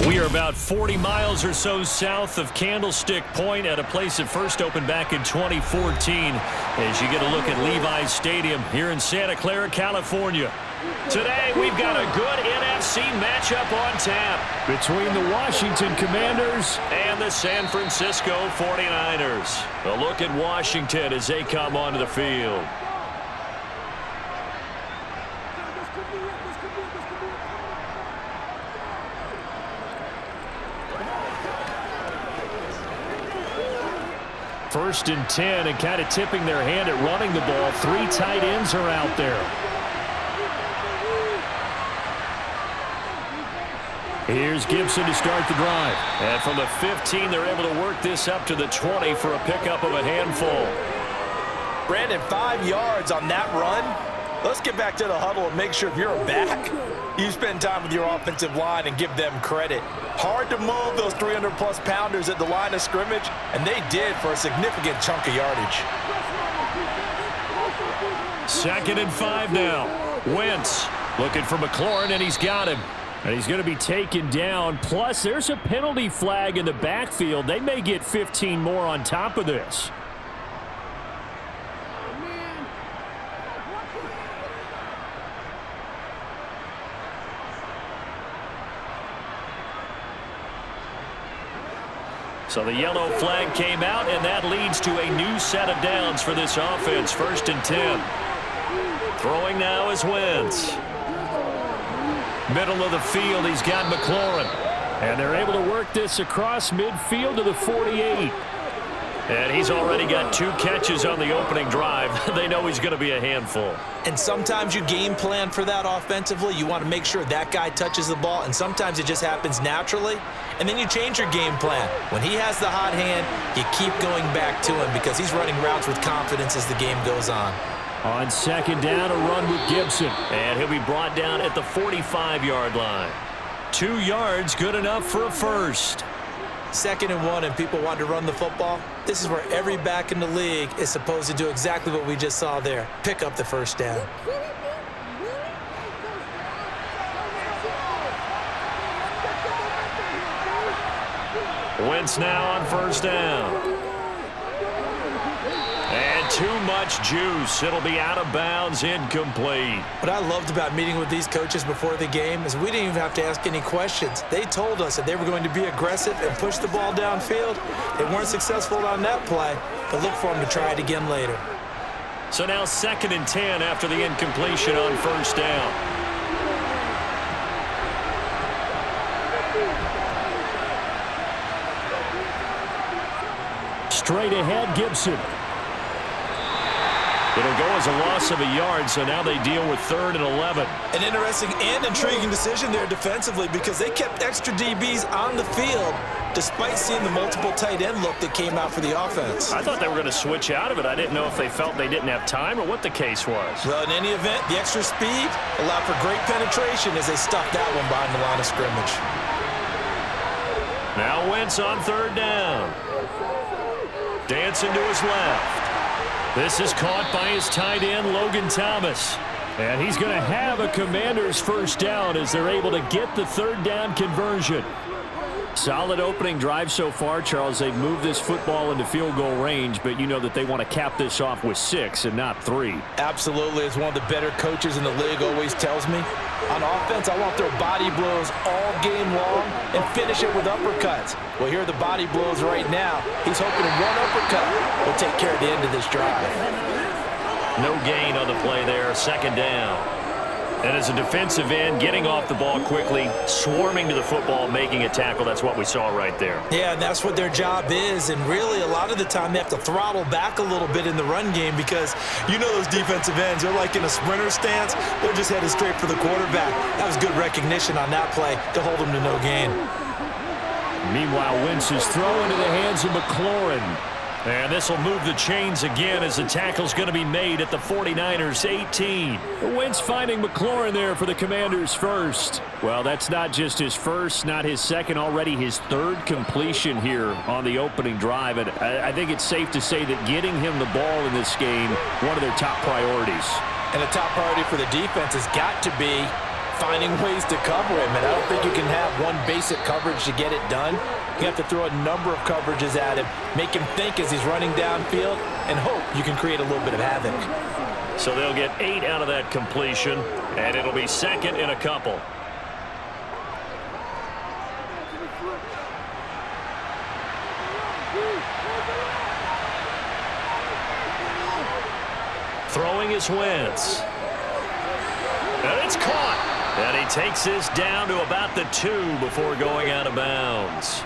We are about 40 miles or so south of Candlestick Point at a place that first opened back in 2014 as you get a look at Levi's Stadium here in Santa Clara, California. Today, we've got a good NFC matchup on tap between the Washington Commanders and the San Francisco 49ers. A look at Washington as they come onto the field. First and 10, and kind of tipping their hand at running the ball. 3 tight ends are out there. Here's Gibson to start the drive. And from the 15, they're able to work this up to the 20 for a pickup of a handful. Brandon, 5 yards on that run. Let's get back to the huddle and make sure if you're a back, you spend time with your offensive line and give them credit. Hard to move those 300-plus pounders at the line of scrimmage, and they did for a significant chunk of yardage. 2nd and 5 now. Wentz looking for McLaurin, and he's got him. And he's going to be taken down. Plus, there's a penalty flag in the backfield. They may get 15 more on top of this. So the yellow flag came out, and that leads to a new set of downs for this offense. 1st and 10. Throwing now is Wentz. Middle of the field, he's got McLaurin. And they're able to work this across midfield to the 48. And he's already got 2 catches on the opening drive. They know he's going to be a handful. And sometimes you game plan for that offensively. You want to make sure that guy touches the ball, and sometimes it just happens naturally. And then you change your game plan. When he has the hot hand, you keep going back to him because he's running routes with confidence as the game goes on. On 2nd down, a run with Gibson. And he'll be brought down at the 45-yard line. 2 yards, good enough for a first. 2nd and 1, and people want to run the football. This is where every back in the league is supposed to do exactly what we just saw there. Pick up the first down. Wentz now on 1st down. And too much juice. It'll be out of bounds, incomplete. What I loved about meeting with these coaches before the game is we didn't even have to ask any questions. They told us that they were going to be aggressive and push the ball downfield. They weren't successful on that play, but look for them to try it again later. So now 2nd and 10 after the incompletion on 1st down. Straight ahead, Gibson. It'll go as a loss of a yard, so now they deal with 3rd and 11. An interesting and intriguing decision there defensively because they kept extra DBs on the field despite seeing the multiple tight end look that came out for the offense. I thought they were going to switch out of it. I didn't know if they felt they didn't have time or what the case was. Well, in any event, the extra speed allowed for great penetration as they stuffed that one behind the line of scrimmage. Now Wentz on 3rd down. Dancing to his left. This is caught by his tight end, Logan Thomas. And he's going to have a Commanders first down as they're able to get the 3rd down conversion. Solid opening drive so far, Charles. They've moved this football into field goal range, but you know that they want to cap this off with 6 and not 3. Absolutely. As one of the better coaches in the league always tells me, on offense, I want their body blows all game long and finish it with uppercuts. Well, here are the body blows right now. He's hoping one uppercut will take care of the end of this drive. No gain on the play there. 2nd down. And as a defensive end, getting off the ball quickly, swarming to the football, making a tackle. That's what we saw right there. Yeah, and that's what their job is. And really, a lot of the time, they have to throttle back a little bit in the run game because you know those defensive ends, they're like in a sprinter stance. They're just headed straight for the quarterback. That was good recognition on that play to hold them to no gain. Meanwhile, Wentz is thrown into the hands of McLaurin. And this will move the chains again as the tackle's going to be made at the 49ers 18. Wentz finding McLaurin there for the Commanders' first. Well, that's not just his first, not his second, already his 3rd completion here on the opening drive. And I think it's safe to say that getting him the ball in this game, one of their top priorities. And the top priority for the defense has got to be finding ways to cover him, and I don't think you can have one basic coverage to get it done. You have to throw a number of coverages at him, make him think as he's running downfield, and hope you can create a little bit of havoc. So they'll get 8 out of that completion, and it'll be second and a couple. Throwing is Wentz. And it's caught. And he takes this down to about the 2 before going out of bounds.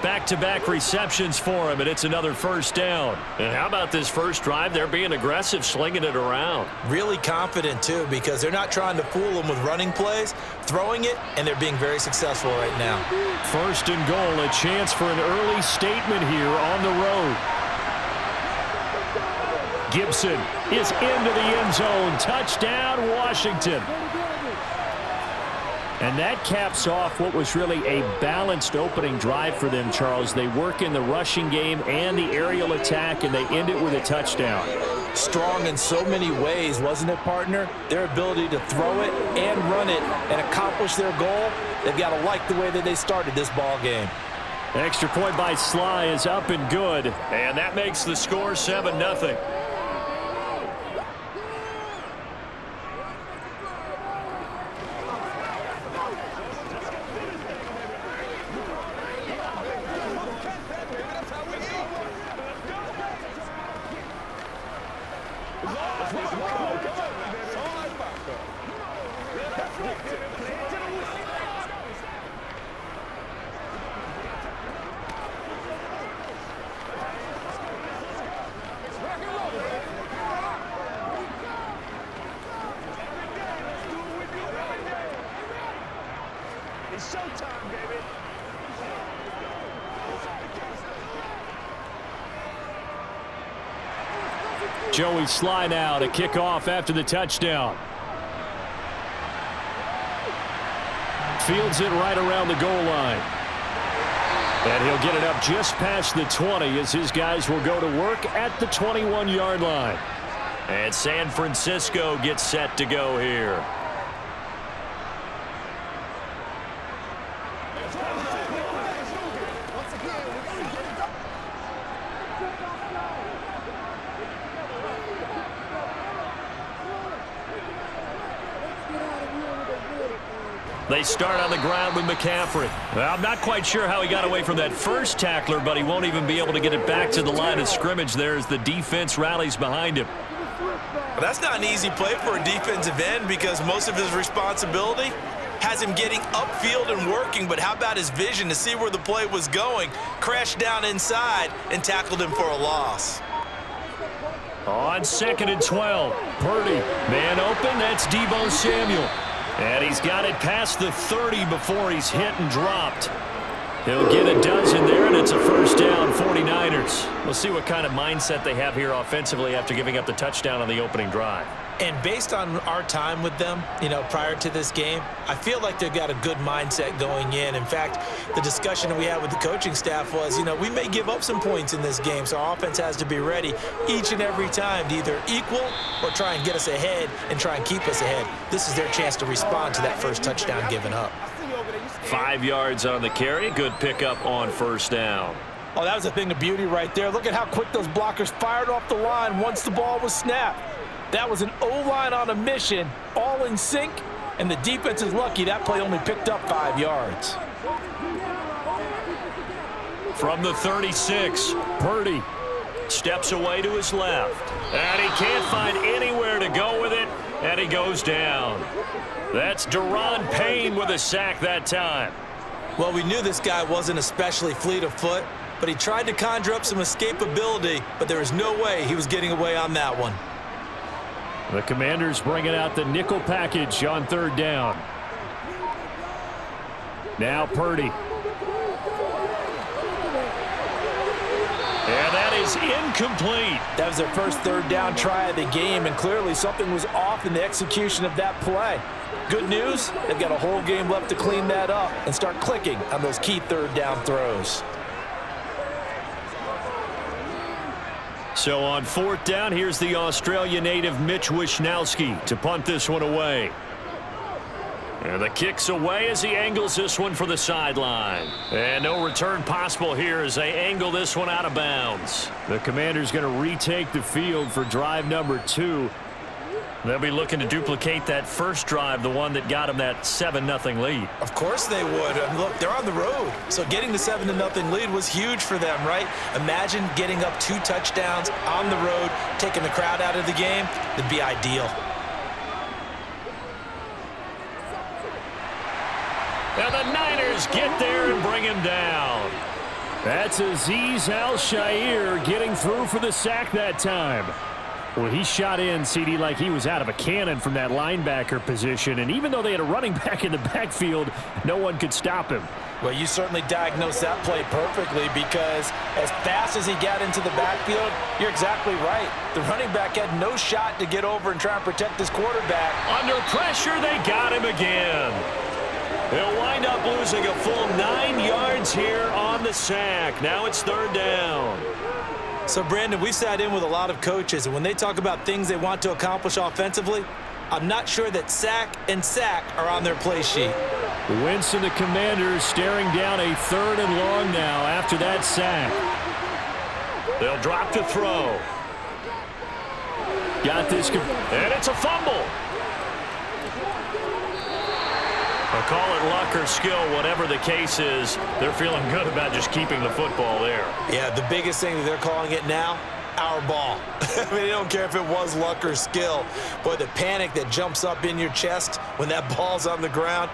Back-to-back receptions for him, and it's another first down. And how about this first drive? They're being aggressive, slinging it around. Really confident, too, because they're not trying to fool them with running plays, throwing it, and they're being very successful right now. First and goal, a chance for an early statement here on the road. Gibson is into the end zone. Touchdown, Washington. And that caps off what was really a balanced opening drive for them, Charles. They work in the rushing game and the aerial attack, and they end it with a touchdown. Strong in so many ways, wasn't it, partner? Their ability to throw it and run it and accomplish their goal, they've got to like the way that they started this ball game. Extra point by Sly is up and good, and that makes the score 7-0. Joey Sly now to kick off after the touchdown. Fields it right around the goal line. And he'll get it up just past the 20 as his guys will go to work at the 21-yard line. And San Francisco gets set to go here. They start on the ground with McCaffrey. Well, I'm not quite sure how he got away from that first tackler, but he won't even be able to get it back to the line of scrimmage there as the defense rallies behind him. Well, that's not an easy play for a defensive end because most of his responsibility has him getting upfield and working, but how about his vision to see where the play was going, crashed down inside, and tackled him for a loss. On 2nd and 12, Purdy, man open, that's Deebo Samuel. And he's got it past the 30 before he's hit and dropped. He'll get a dozen there, and it's a first down, 49ers. We'll see what kind of mindset they have here offensively after giving up the touchdown on the opening drive. And based on our time with them, prior to this game, I feel like they've got a good mindset going in. In fact, the discussion we had with the coaching staff was, we may give up some points in this game, so our offense has to be ready each and every time to either equal or try and get us ahead and try and keep us ahead. This is their chance to respond to that first touchdown given up. 5 yards on the carry. Good pickup on first down. Oh, that was a thing of beauty right there. Look at how quick those blockers fired off the line once the ball was snapped. That was an O-line on a mission, all in sync, and the defense is lucky that play only picked up 5 yards. From the 36, Purdy steps away to his left. And he can't find anywhere to go with it, and he goes down. That's Daron Payne with a sack that time. Well, we knew this guy wasn't especially fleet of foot, but he tried to conjure up some escapability, but there was no way he was getting away on that one. The Commanders bringing out the nickel package on 3rd down. Now Purdy. And that is incomplete. That was their first 3rd down try of the game, and clearly something was off in the execution of that play. Good news, they've got a whole game left to clean that up and start clicking on those key 3rd down throws. So on 4th down, here's the Australia native Mitch Wishnowsky to punt this one away. And the kick's away as he angles this one for the sideline. And no return possible here as they angle this one out of bounds. The Commanders going to retake the field for drive number 2. They'll be looking to duplicate that first drive, the one that got them that 7-0 lead. Of course they would. Look, they're on the road. So getting the 7-0 lead was huge for them, right? Imagine getting up 2 touchdowns on the road, taking the crowd out of the game. It'd be ideal. And the Niners get there and bring him down. That's Azeez Al-Shaair getting through for the sack that time. Well, he shot in, CD, like he was out of a cannon from that linebacker position. And even though they had a running back in the backfield, no one could stop him. Well, you certainly diagnosed that play perfectly because as fast as he got into the backfield, you're exactly right. The running back had no shot to get over and try and protect his quarterback. Under pressure, they got him again. They'll wind up losing a full 9 yards here on the sack. Now it's 3rd down. So, Brandon, we sat in with a lot of coaches, and when they talk about things they want to accomplish offensively, I'm not sure that sack and sack are on their play sheet. Wentz and the Commanders staring down a 3rd and long now after that sack. They'll drop to throw. Got this, and it's a fumble. I'll call it luck or skill, whatever the case is. They're feeling good about just keeping the football there. Yeah, the biggest thing that they're calling it now, our ball. I mean, they don't care if it was luck or skill. Boy, the panic that jumps up in your chest when that ball's on the ground,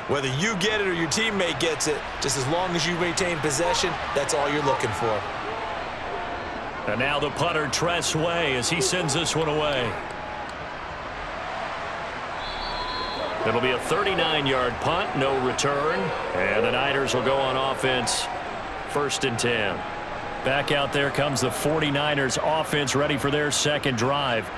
whether you get it or your teammate gets it, just as long as you maintain possession, that's all you're looking for. And now the punter, Tress Way, as he sends this one away. It'll be a 39-yard punt, no return. And the Niners will go on offense, 1st and 10. Back out there comes the 49ers offense, ready for their second drive.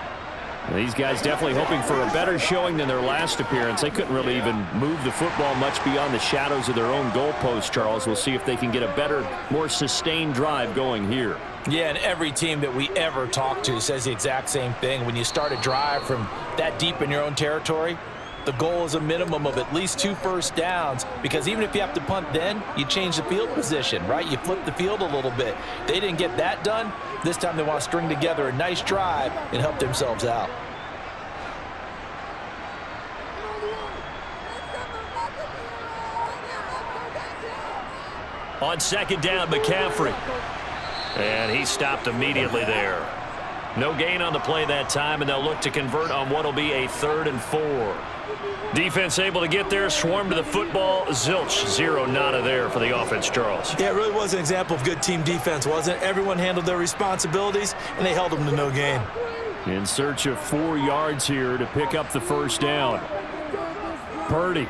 These guys definitely hoping for a better showing than their last appearance. They couldn't really even move the football much beyond the shadows of their own goalpost, Charles. We'll see if they can get a better, more sustained drive going here. Yeah, and every team that we ever talk to says the exact same thing. When you start a drive from that deep in your own territory, the goal is a minimum of at least 2 first downs, because even if you have to punt then, you change the field position, right? You flip the field a little bit. They didn't get that done. This time they want to string together a nice drive and help themselves out. On 2nd down, McCaffrey. And he stopped immediately there. No gain on the play that time, and they'll look to convert on what will be a 3rd and 4. Defense able to get there, swarm to the football. Zilch, 0 nada there for the offense, Charles. Yeah, it really was an example of good team defense, wasn't it? Everyone handled their responsibilities, and they held them to no gain. In search of 4 yards here to pick up the 1st down. Purdy.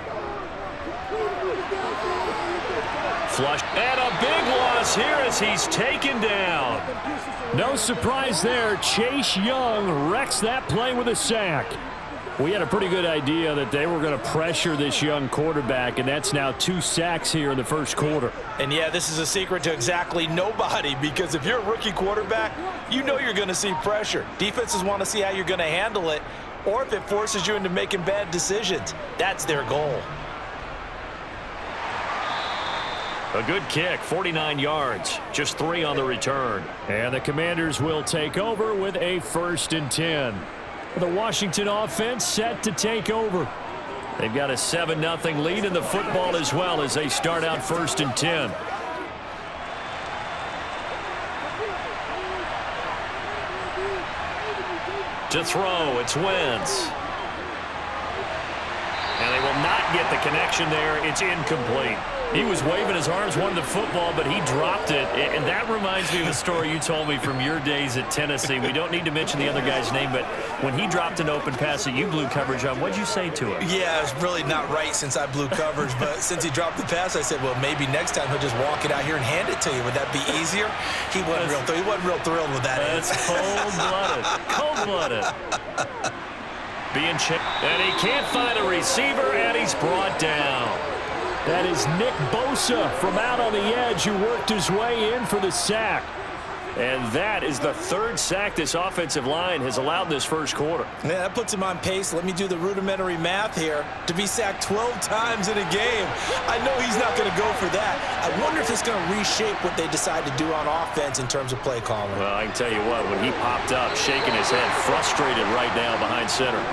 Flush. And a big loss here as he's taken down. No surprise there. Chase Young wrecks that play with a sack. We had a pretty good idea that they were going to pressure this young quarterback, and that's now 2 sacks here in the 1st quarter. And, yeah, this is a secret to exactly nobody, because if you're a rookie quarterback, you know you're going to see pressure. Defenses want to see how you're going to handle it, or if it forces you into making bad decisions. That's their goal. A good kick, 49 yards, just 3 on the return. And the Commanders will take over with a 1st and 10. The Washington offense set to take over. They've got a 7-0 lead in the football as well as they start out 1st and 10. To throw, it's Wentz. And they will not get the connection there. It's incomplete. He was waving his arms, wanted the football, but he dropped it. And that reminds me of a story you told me from your days at Tennessee. We don't need to mention the other guy's name, but when he dropped an open pass that you blew coverage on, what'd you say to him? Yeah, it's really not right since I blew coverage, but since he dropped the pass, I said, well, maybe next time he'll just walk it out here and hand it to you. Would that be easier? He wasn't real thrilled with that. That's cold-blooded. Cold-blooded. Being chipped, and he can't find a receiver, and he's brought down. That is Nick Bosa from out on the edge who worked his way in for the sack. And that is the third sack this offensive line has allowed in this first quarter. Yeah, that puts him on pace. Let me do the rudimentary math here. To be sacked 12 times in a game. I know he's not going to go for that. I wonder if it's going to reshape what they decide to do on offense in terms of play calling. Well, I can tell you what, when he popped up, shaking his head, frustrated right now behind center.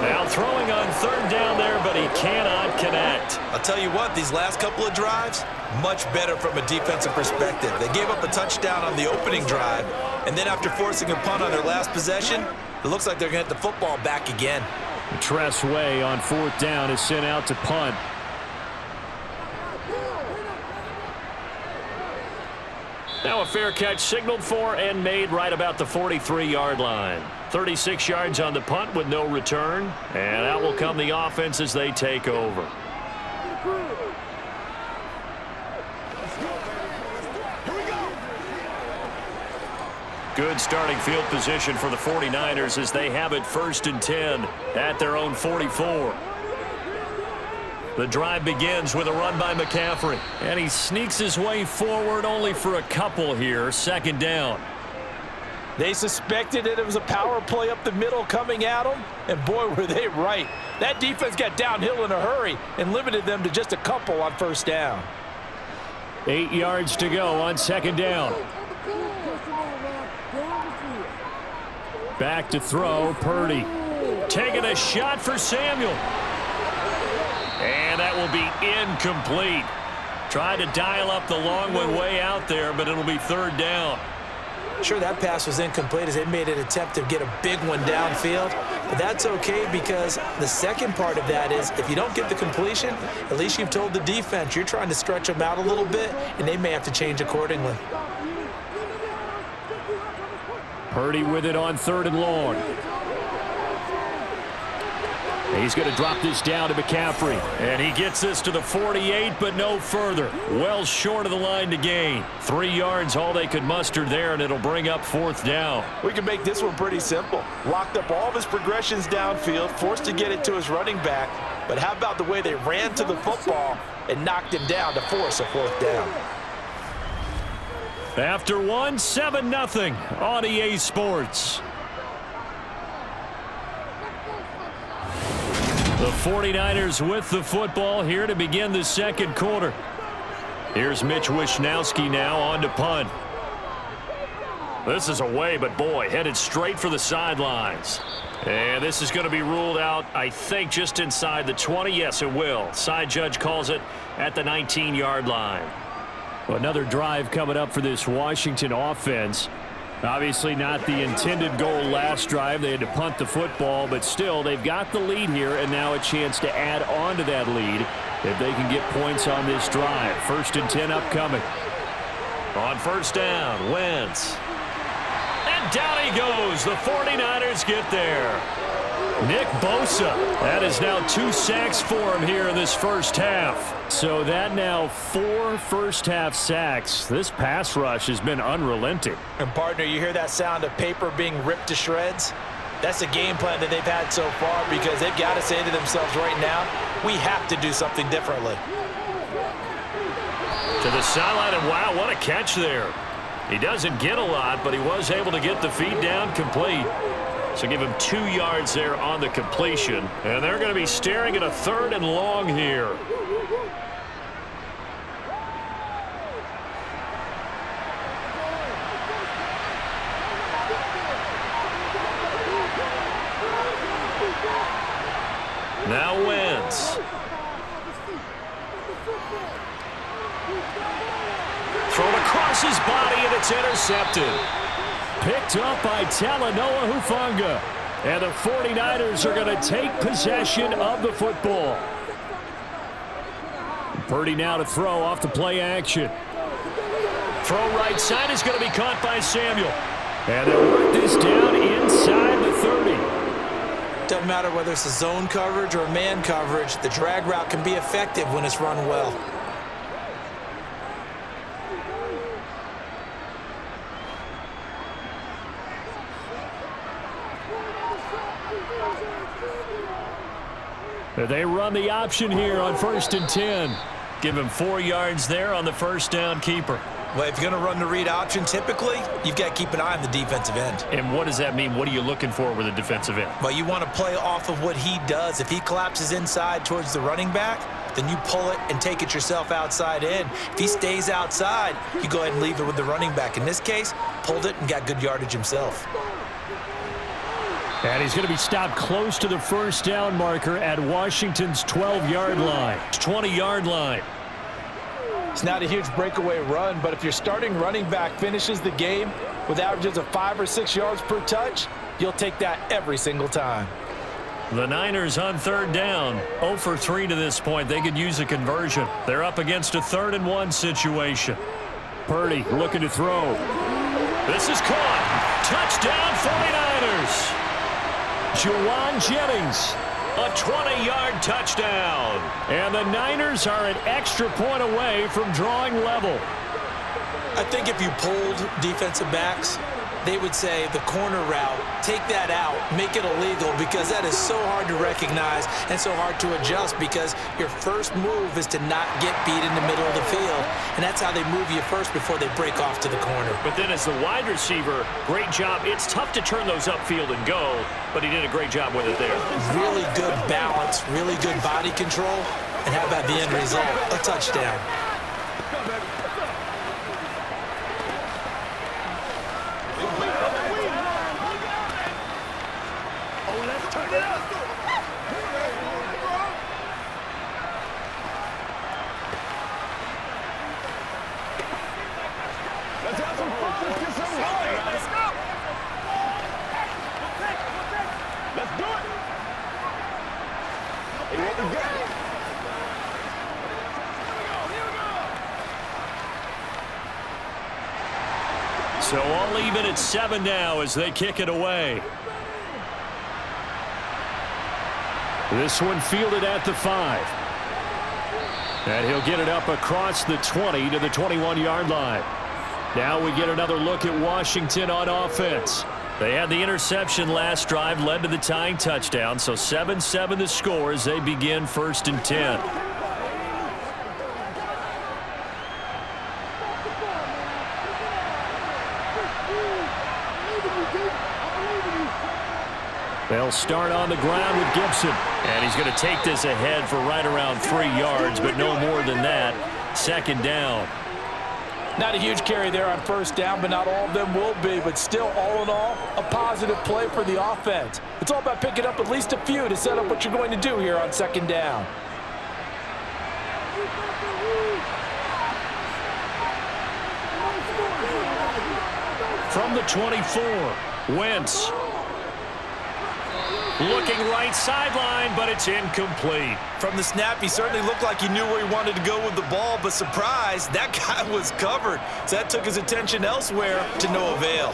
Now throwing on third down there, but he cannot connect. I'll tell you what, these last couple of drives, much better from a defensive perspective. They gave up a touchdown on the opening drive, and then after forcing a punt on their last possession, it looks like they're going to get the football back again. Tress Way on fourth down is sent out to punt. Now a fair catch signaled for and made right about the 43-yard line. 36 yards on the punt with no return. And out will come the offense as they take over. Good starting field position for the 49ers as they have it 1st and 10 at their own 44. The drive begins with a run by McCaffrey. And he sneaks his way forward only for a couple here. 2nd down. They suspected that it was a power play up the middle coming at them, and boy, were they right. That defense got downhill in a hurry and limited them to just a couple on 1st down. 8 yards to go on 2nd down. Back to throw, Purdy. Taking a shot for Samuel. And that will be incomplete. Tried to dial up the long one way out there, but it'll be 3rd down. Sure, that pass was incomplete as they made an attempt to get a big one downfield. But that's okay because the second part of that is if you don't get the completion, at least you've told the defense you're trying to stretch them out a little bit, and they may have to change accordingly. Purdy with it on 3rd and long. He's going to drop this down to McCaffrey. And he gets this to the 48, but no further. Well short of the line to gain. 3 yards, all they could muster there, and it'll bring up 4th down. We can make this one pretty simple. Locked up all of his progressions downfield, forced to get it to his running back. But how about the way they ran to the football and knocked him down to force a 4th down? After one, 7-0 on EA Sports. The 49ers with the football here to begin the 2nd quarter. Here's Mitch Wishnowsky now on to punt. This is away, but boy, headed straight for the sidelines. And this is going to be ruled out, I think, just inside the 20. Yes, it will. Side judge calls it at the 19-yard line. Well, another drive coming up for this Washington offense. Obviously not the intended goal last drive. They had to punt the football, but still they've got the lead here and now a chance to add on to that lead if they can get points on this drive. 1st and 10 upcoming. On 1st down, Wentz. And down he goes. The 49ers get there. Nick Bosa. That is now 2 sacks for him here in this first half. So that now 4 first-half sacks. This pass rush has been unrelenting. And, partner, you hear that sound of paper being ripped to shreds? That's the game plan that they've had so far because they've got to say to themselves right now, we have to do something differently. To the sideline, and wow, what a catch there. He doesn't get a lot, but he was able to get the feed down complete. So give him 2 yards there on the completion. And they're going to be staring at a 3rd and long here. Now Wentz. Thrown across his body, and it's intercepted. Picked up by Talanoa Hufanga. And the 49ers are going to take possession of the football. Purdy now to throw off the play action. Throw right side is going to be caught by Samuel. And they'll work this down inside the 30. Doesn't matter whether it's a zone coverage or a man coverage, the drag route can be effective when it's run well. They run the option here on 1st and 10. Give him 4 yards there on the 1st down keeper. Well, if you're going to run the read option, typically, you've got to keep an eye on the defensive end. And what does that mean? What are you looking for with a defensive end? Well, you want to play off of what he does. If he collapses inside towards the running back, then you pull it and take it yourself outside in. If he stays outside, you go ahead and leave it with the running back. In this case, pulled it and got good yardage himself. And he's going to be stopped close to the first down marker at Washington's 12-yard line. 20-yard line. It's not a huge breakaway run, but if your starting running back finishes the game with averages of 5 or 6 yards per touch, you'll take that every single time. The Niners on third down. 0 for 3 to this point. They could use a conversion. They're up against a 3rd-and-1 situation. Purdy looking to throw. This is caught. Touchdown 49ers. Juwan Jennings, a 20-yard touchdown. And the Niners are an extra point away from drawing level. I think if you pulled defensive backs, they would say the corner route, take that out, make it illegal, because that is so hard to recognize and so hard to adjust, because your first move is to not get beat in the middle of the field, and that's how they move you first before they break off to the corner. But then as the wide receiver, great job. It's tough to turn those upfield and go, but he did a great job with it there. Really good balance, really good body control, and how about the end result? A touchdown. So all even at 7 now as they kick it away. This one fielded at the 5. And he'll get it up across the 20 to the 21-yard line. Now we get another look at Washington on offense. They had the interception last drive, led to the tying touchdown. So 7-7 the score as they begin 1st and 10. They'll start on the ground with Gibson. And he's going to take this ahead for right around 3 yards, but no more than that. 2nd down. Not a huge carry there on 1st down, but not all of them will be. But still, all in all, a positive play for the offense. It's all about picking up at least a few to set up what you're going to do here on 2nd down. From the 24, Wentz. Looking right sideline, but it's incomplete. From the snap, he certainly looked like he knew where he wanted to go with the ball, but surprise, that guy was covered. So that took his attention elsewhere to no avail.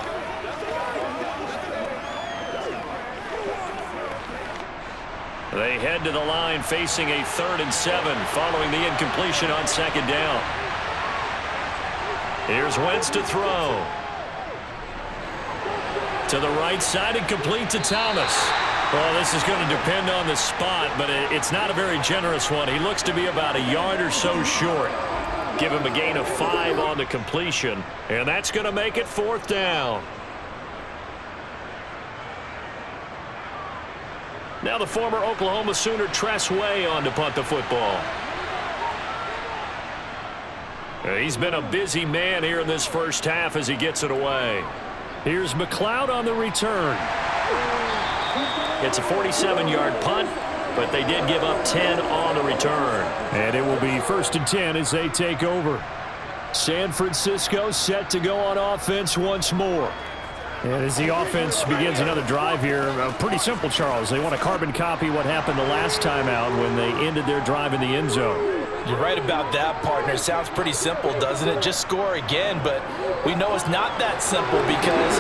They head to the line facing a 3rd and 7 following the incompletion on 2nd down. Here's Wentz to throw. To the right side and complete to Thomas. Well, this is going to depend on the spot, but it's not a very generous one. He looks to be about a yard or so short. Give him a gain of 5 on the completion, and that's going to make it 4th down. Now the former Oklahoma Sooner Tress Way on to punt the football. He's been a busy man here in this first half as he gets it away. Here's McLeod on the return. It's a 47-yard punt, but they did give up 10 on the return. And it will be 1st and 10 as they take over. San Francisco set to go on offense once more. And as the offense begins another drive here, pretty simple, Charles. They want to carbon copy what happened the last time out when they ended their drive in the end zone. You're right about that, partner. Sounds pretty simple, doesn't it? Just score again, but we know it's not that simple because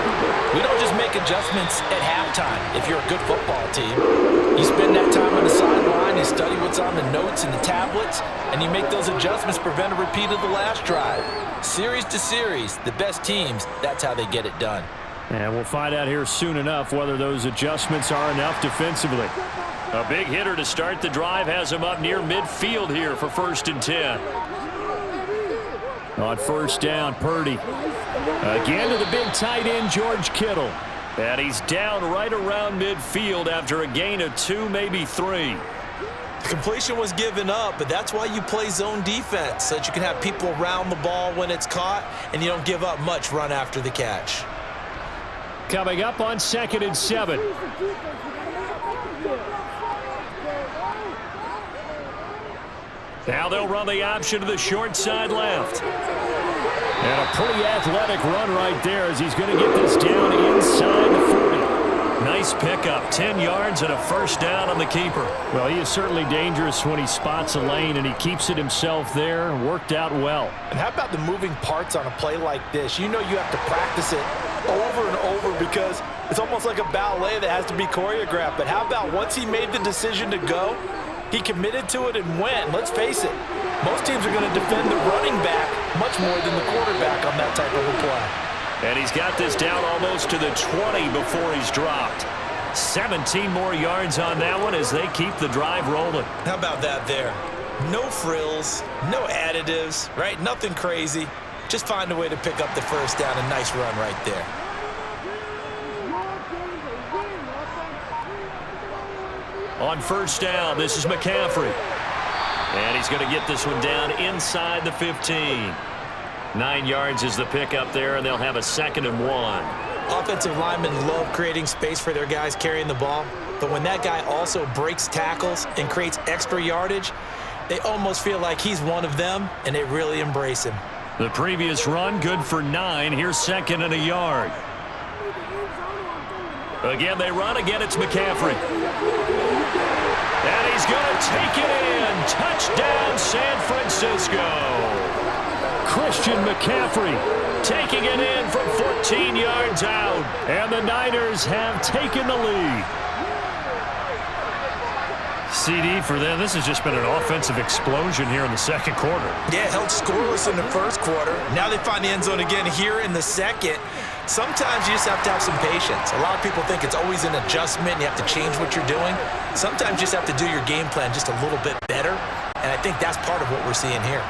we don't just make adjustments at halftime. If you're a good football team, you spend that time on the sideline, you study what's on the notes and the tablets, and you make those adjustments to prevent a repeat of the last drive. Series to series, the best teams, that's how they get it done. And we'll find out here soon enough whether those adjustments are enough defensively. A big hitter to start the drive has him up near midfield here for 1st and 10. On first down, Purdy. Again to the big tight end, George Kittle. And he's down right around midfield after a gain of 2, maybe 3. The completion was given up, but that's why you play zone defense, so that you can have people around the ball when it's caught, and you don't give up much run after the catch. Coming up on 2nd and 7. Now they'll run the option to the short side left. And a pretty athletic run right there as he's going to get this down inside the 40. Nice pickup, 10 yards and a first down on the keeper. Well, he is certainly dangerous when he spots a lane, and he keeps it himself there. Worked out well. And how about the moving parts on a play like this? You know you have to practice it over and over because it's almost like a ballet that has to be choreographed. But how about once he made the decision to go, he committed to it and went. Let's face it, most teams are going to defend the running back much more than the quarterback on that type of a play. And he's got this down almost to the 20 before he's dropped. 17 more yards on that one as they keep the drive rolling. How about that there? No frills, no additives, right? Nothing crazy. Just find a way to pick up the first down. A nice run right there. On first down, this is McCaffrey. And he's going to get this one down inside the 15. 9 yards is the pickup there, and they'll have a 2nd and 1. Offensive linemen love creating space for their guys carrying the ball, but when that guy also breaks tackles and creates extra yardage, they almost feel like he's one of them, and they really embrace him. The previous run, good for 9. Here's 2nd and a yard. Again, they run. Again, it's McCaffrey. And he's going to take it in. Touchdown, San Francisco. Christian McCaffrey taking it in from 14 yards out. And the Niners have taken the lead. CD for them. This has just been an offensive explosion here in the second quarter. Yeah, held scoreless in the first quarter. Now they find the end zone again here in the second. Sometimes you just have to have some patience. A lot of people think it's always an adjustment. You have to change what you're doing. Sometimes you just have to do your game plan just a little bit better. And I think that's part of what we're seeing here.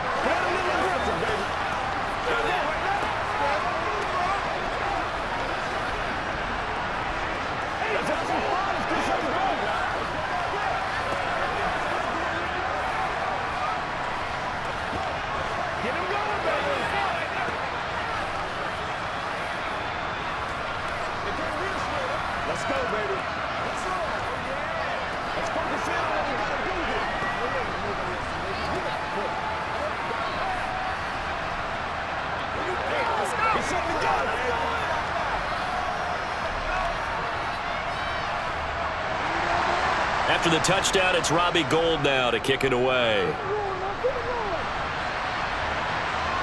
After the touchdown, it's Robbie Gould now to kick it away.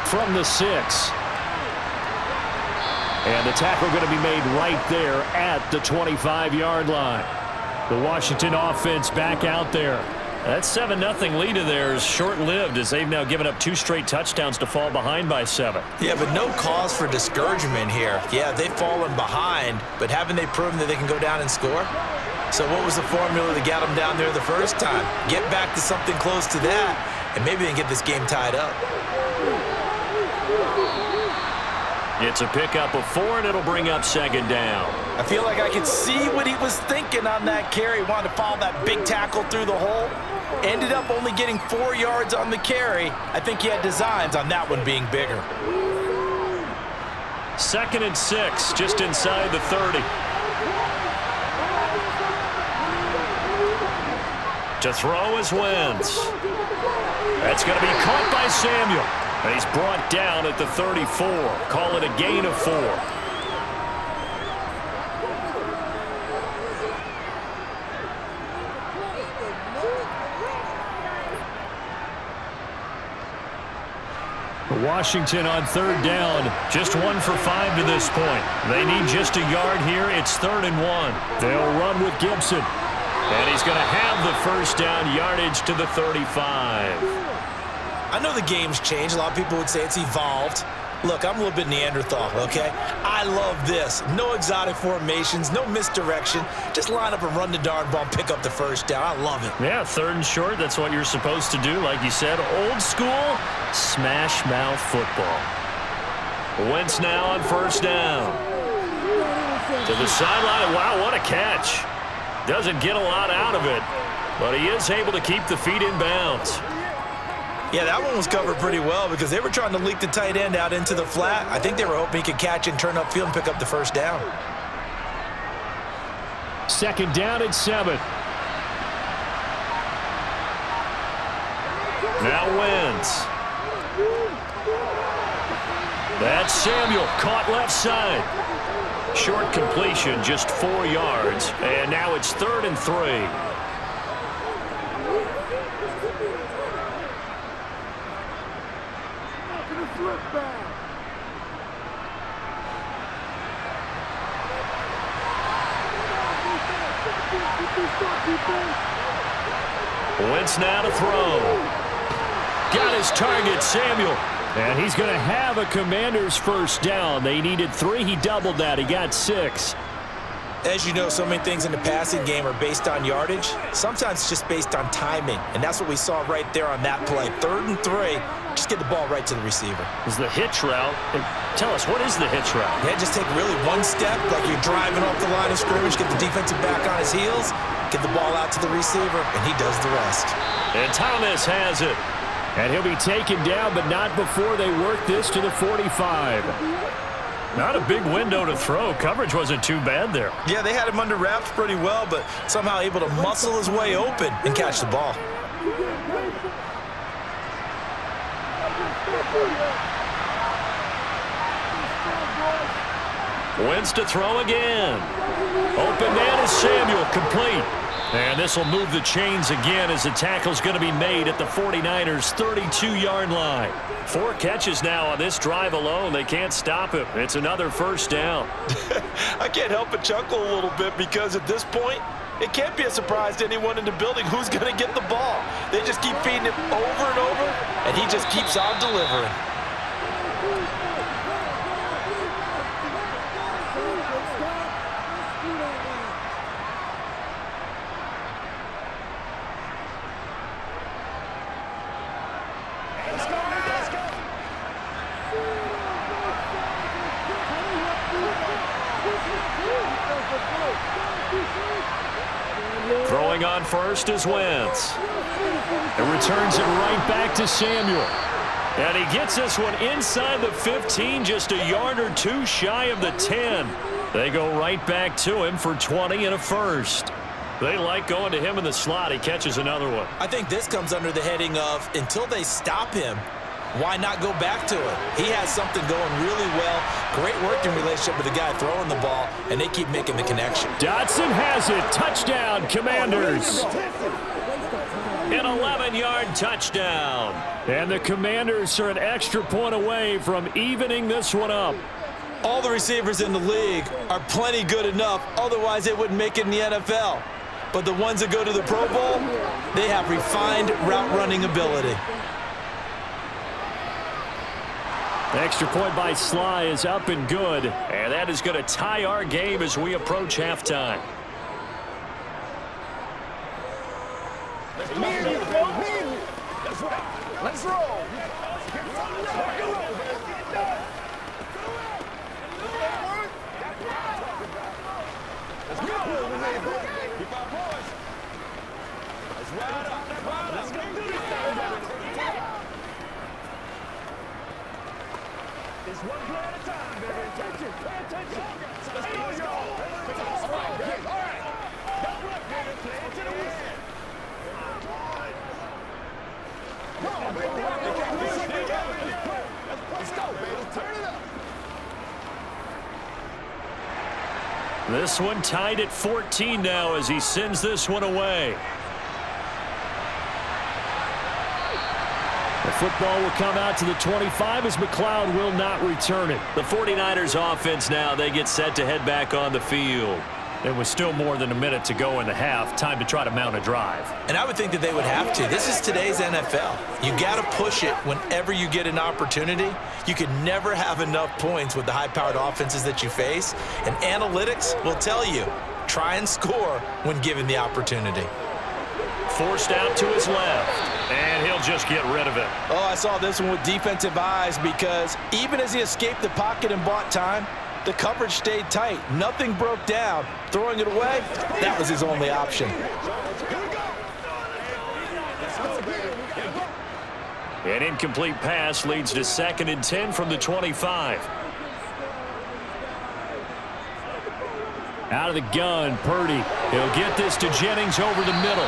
From the 6. And the tackle going to be made right there at the 25-yard line. The Washington offense back out there. That 7-0 lead of theirs short-lived as they've now given up 2 straight touchdowns to fall behind by 7. Yeah, but no cause for discouragement here. Yeah, they've fallen behind, but haven't they proven that they can go down and score? So what was the formula that got them down there the first time? Get back to something close to that, and maybe they can get this game tied up. It's a pickup of 4, and it'll bring up 2nd down. I feel like I could see what he was thinking on that carry. Wanted to follow that big tackle through the hole. Ended up only getting 4 yards on the carry. I think he had designs on that one being bigger. 2nd and 6, just inside the 30. To throw is Wentz. That's going to be caught by Samuel. And he's brought down at the 34. Call it a gain of 4. Washington on 3rd down. Just 1 for 5 to this point. They need just a yard here. It's 3rd and 1. They'll run with Gibson. And he's going to have the first down, yardage to the 35. I know the game's changed. A lot of people would say it's evolved. Look, I'm a little bit Neanderthal, okay? I love this. No exotic formations, no misdirection. Just line up and run the darn ball and pick up the first down. I love it. Yeah, 3rd and short, that's what you're supposed to do. Like you said, old school, smash mouth football. Wentz now on 1st down. To the sideline. Wow, what a catch. Doesn't get a lot out of it, but he is able to keep the feet in bounds. Yeah, that one was covered pretty well because they were trying to leak the tight end out into the flat. I think they were hoping he could catch and turn upfield and pick up the first down. 2nd down and 7. Now Wentz. That's Samuel, caught left side. Short completion, just 4 yards. And now it's 3rd and 3. Wentz now to throw. Got his target, Samuel. And he's going to have a Commanders first down. They needed 3. He doubled that. He got 6. As you know, so many things in the passing game are based on yardage. Sometimes it's just based on timing. And that's what we saw right there on that play. 3rd and 3. Just get the ball right to the receiver. Is the hitch route. Tell us, what is the hitch route? Yeah, just take really one step, like you're driving off the line of scrimmage, get the defensive back on his heels, get the ball out to the receiver, and he does the rest. And Thomas has it. And he'll be taken down, but not before they work this to the 45. Not a big window to throw. Coverage wasn't too bad there. Yeah, they had him under wraps pretty well, but somehow able to muscle his way open and catch the ball. Wentz to throw again. Open man is Samuel, complete. And this will move the chains again as the tackle's going to be made at the 49ers' 32-yard line. 4 catches now on this drive alone. They can't stop him. It's another first down. I can't help but chuckle a little bit because at this point, it can't be a surprise to anyone in the building who's going to get the ball. They just keep feeding him over and over, and he just keeps on delivering. Throwing on first is Wentz. And returns it right back to Samuel. And he gets this one inside the 15, just a yard or 2 shy of the 10. They go right back to him for 20 and a first. They like going to him in the slot. He catches another one. I think this comes under the heading of until they stop him, why not go back to it? He has something going really well. Great working relationship with the guy throwing the ball, and they keep making the connection. Dotson has it. Touchdown, Commanders. An 11-yard touchdown. And the Commanders are an extra point away from evening this one up. All the receivers in the league are plenty good enough, otherwise they wouldn't make it in the NFL. But the ones that go to the Pro Bowl, they have refined route running ability. Extra point by Sly is up and good. And that is going to tie our game as we approach halftime. Let's roll. It's one play at a time, baby. Attention, pay attention. Let's go, y'all. All right. Don't look, baby. Play it to the win. Come on, baby. Let's go, baby. Turn it up. This one tied at 14 now as he sends this one away. The football will come out to the 25 as McLeod will not return it. The 49ers offense now, they get set to head back on the field. There was still more than a minute to go in the half. Time to try to mount a drive. And I would think that they would have to. This is today's NFL. You got to push it whenever you get an opportunity. You can never have enough points with the high-powered offenses that you face. And analytics will tell you, try and score when given the opportunity. Forced out to his left, and he'll just get rid of it. Oh, I saw this one with defensive eyes because even as he escaped the pocket and bought time, the coverage stayed tight. Nothing broke down. Throwing it away, that was his only option. An incomplete pass leads to 2nd and 10 from the 25. Out of the gun, Purdy. He'll get this to Jennings over the middle.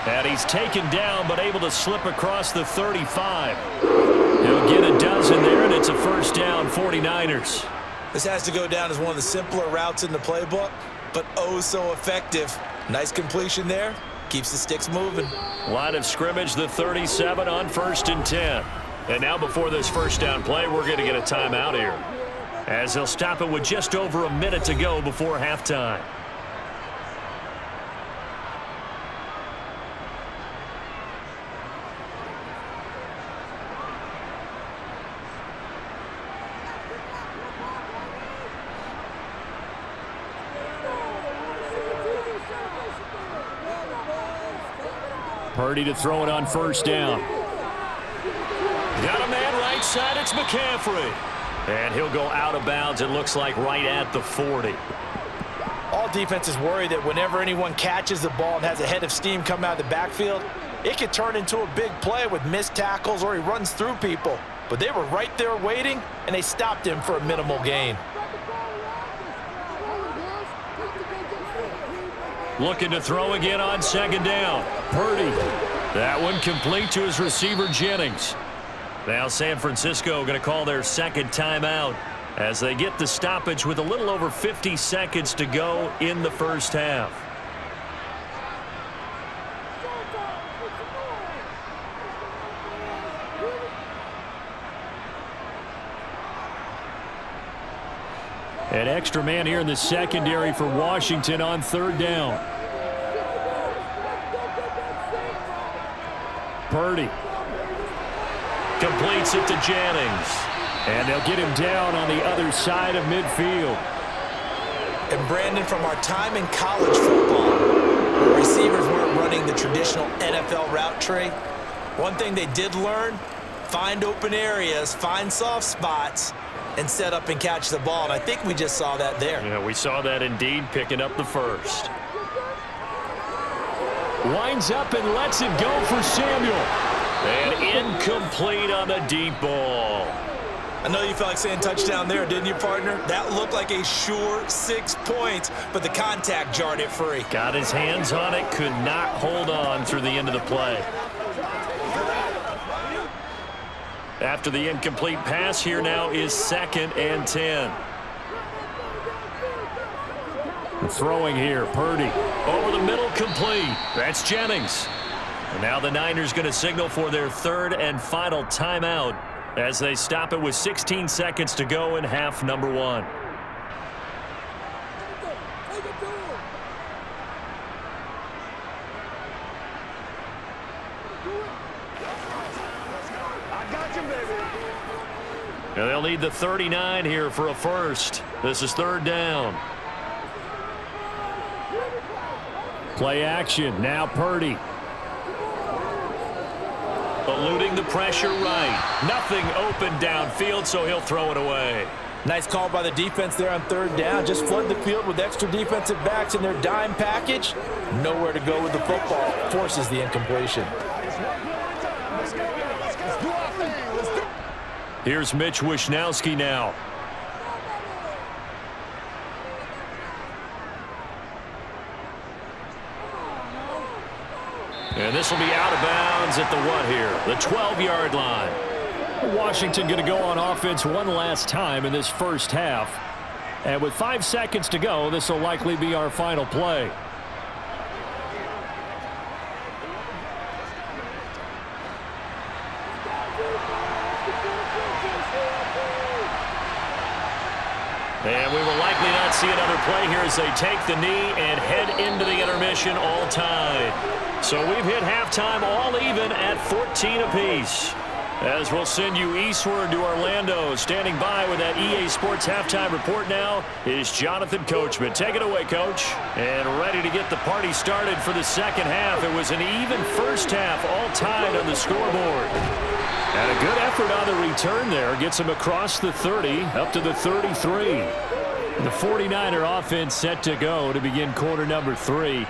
And he's taken down but able to slip across the 35. He'll get a dozen there, and it's a first down, 49ers. This has to go down as one of the simpler routes in the playbook, but oh so effective. Nice completion there. Keeps the sticks moving. Line of scrimmage, the 37 on 1st and 10. And now before this first down play, we're going to get a timeout here, as they'll stop it with just over a minute to go before halftime. Purdy to throw it on first down. Got a man right side. It's McCaffrey. And he'll go out of bounds, it looks like, right at the 40. All defenses worry that whenever anyone catches the ball and has a head of steam come out of the backfield, it could turn into a big play with missed tackles or he runs through people. But they were right there waiting, and they stopped him for a minimal gain. Looking to throw again on 2nd down. Purdy. That one complete to his receiver, Jennings. Now San Francisco going to call their 2nd timeout as they get the stoppage with a little over 50 seconds to go in the first half. An extra man here in the secondary for Washington on 3rd down. Purdy completes it to Jennings. And they'll get him down on the other side of midfield. And Brandon, from our time in college football, where receivers weren't running the traditional NFL route tree, one thing they did learn, find open areas, find soft spots, and set up and catch the ball. And I think we just saw that there. Yeah, we saw that indeed, picking up the first. Winds up and lets it go for Samuel. And incomplete on the deep ball. I know you felt like saying touchdown there, didn't you, partner? That looked like a sure 6 points, but the contact jarred it free. Got his hands on it, could not hold on through the end of the play. After the incomplete pass, here now is 2nd and 10. Throwing here, Purdy. Over the middle, complete. That's Jennings. And now the Niners going to signal for their 3rd and final timeout as they stop it with 16 seconds to go in half number 1. And they'll need the 39 here for a first. This is 3rd down. Play action. Now Purdy. Eluding the pressure right. Nothing open downfield, so he'll throw it away. Nice call by the defense there on 3rd down. Just flood the field with extra defensive backs in their dime package. Nowhere to go with the football. Forces the incompletion. Here's Mitch Wishnowsky now. And this will be out of bounds at the what here? The 12-yard line. Washington going to go on offense one last time in this first half. And with 5 seconds to go, this will likely be our final play. And we will likely not see another play here as they take the knee and head into the intermission all tied. So we've hit halftime all even at 14 apiece. As we'll send you eastward to Orlando, standing by with that EA Sports halftime report now is Jonathan Coachman. Take it away, Coach. And ready to get the party started for the second half. It was an even first half, all tied on the scoreboard. And a good effort on the return there. Gets him across the 30, up to the 33. The 49er offense set to go to begin quarter number 3.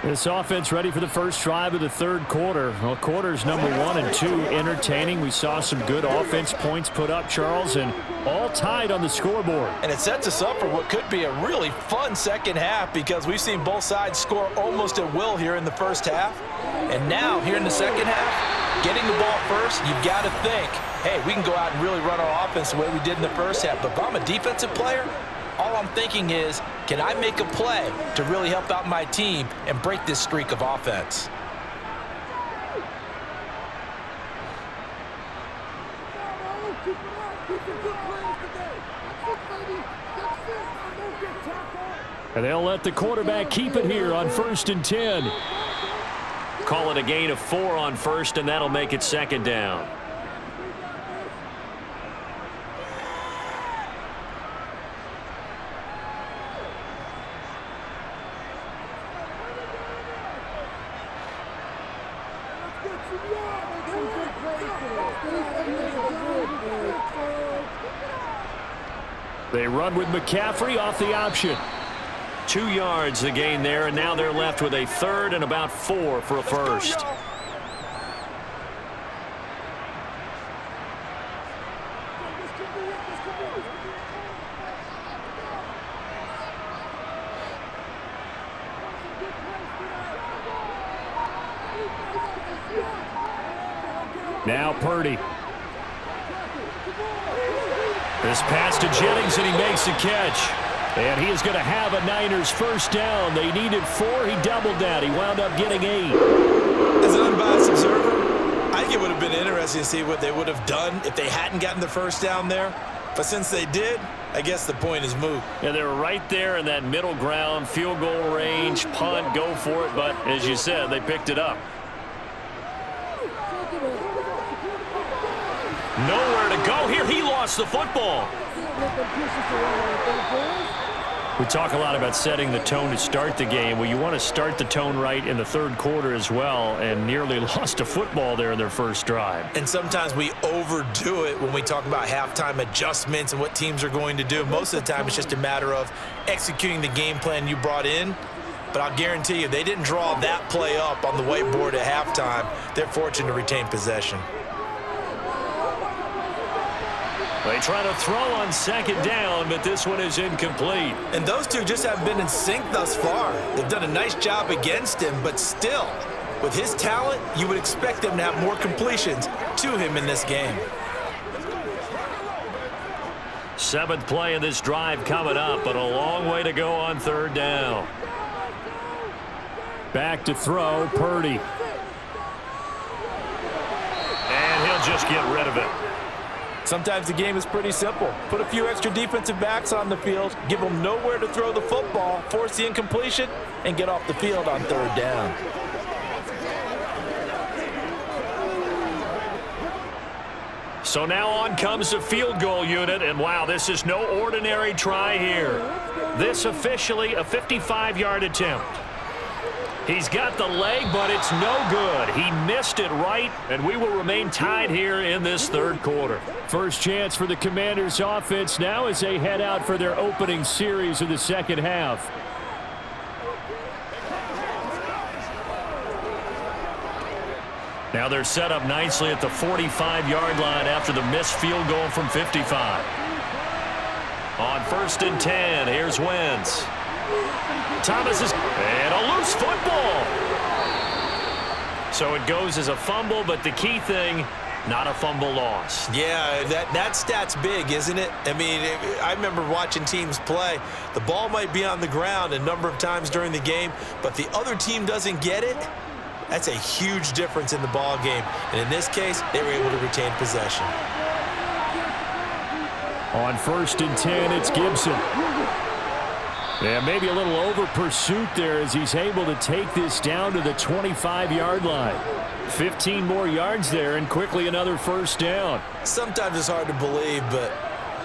This offense ready for the first drive of the third quarter. Well, quarters number 1 and 2 entertaining. We saw some good offense points put up, Charles, and all tied on the scoreboard. And it sets us up for what could be a really fun second half because we've seen both sides score almost at will here in the first half. And now, here in the second half, getting the ball first, you've got to think, hey, we can go out and really run our offense the way we did in the first half. But if I'm a defensive player, all I'm thinking is, can I make a play to really help out my team and break this streak of offense? And they'll let the quarterback keep it here on 1st and 10. Call it a gain of 4 on first, and that'll make it second down. They run with McCaffrey off the option. 2 yards the gain there, and now they're left with a third and about 4 for a first. Now Purdy. This pass to Jennings, and he makes the catch. And he is going to have a Niners first down. They needed 4. He doubled that. He wound up getting 8. As an unbiased observer, I think it would have been interesting to see what they would have done if they hadn't gotten the first down there. But since they did, I guess the point is moot. Yeah, they were right there in that middle ground, field goal range, punt, go for it. But as you said, they picked it up. Nowhere to go here. He lost the football. We talk a lot about setting the tone to start the game. Well, you want to start the tone right in the third quarter as well, and nearly lost a football there in their first drive. And sometimes we overdo it when we talk about halftime adjustments and what teams are going to do. Most of the time, it's just a matter of executing the game plan you brought in. But I'll guarantee you, they didn't draw that play up on the whiteboard at halftime. They're fortunate to retain possession. They try to throw on second down, but this one is incomplete. And those two just haven't been in sync thus far. They've done a nice job against him, but still, with his talent, you would expect them to have more completions to him in this game. 7th play of this drive coming up, but a long way to go on third down. Back to throw, Purdy. And he'll just get rid of it. Sometimes the game is pretty simple. Put a few extra defensive backs on the field, give them nowhere to throw the football, force the incompletion, and get off the field on third down. So now on comes the field goal unit, and wow, this is no ordinary try here. This officially a 55-yard attempt. He's got the leg, but it's no good. He missed it right, and we will remain tied here in this third quarter. First chance for the Commanders' offense now as they head out for their opening series of the second half. Now they're set up nicely at the 45-yard line after the missed field goal from 55. On 1st and 10, here's Wentz. Thomas is, and a loose football. So it goes as a fumble, but the key thing, not a fumble loss. Yeah, that stat's big, isn't it? I mean, I remember watching teams play. The ball might be on the ground a number of times during the game, but the other team doesn't get it. That's a huge difference in the ball game. And in this case, they were able to retain possession. On 1st and 10, it's Gibson. Yeah, maybe a little over pursuit there as he's able to take this down to the 25-yard line. 15 more yards there and quickly another first down. Sometimes it's hard to believe, but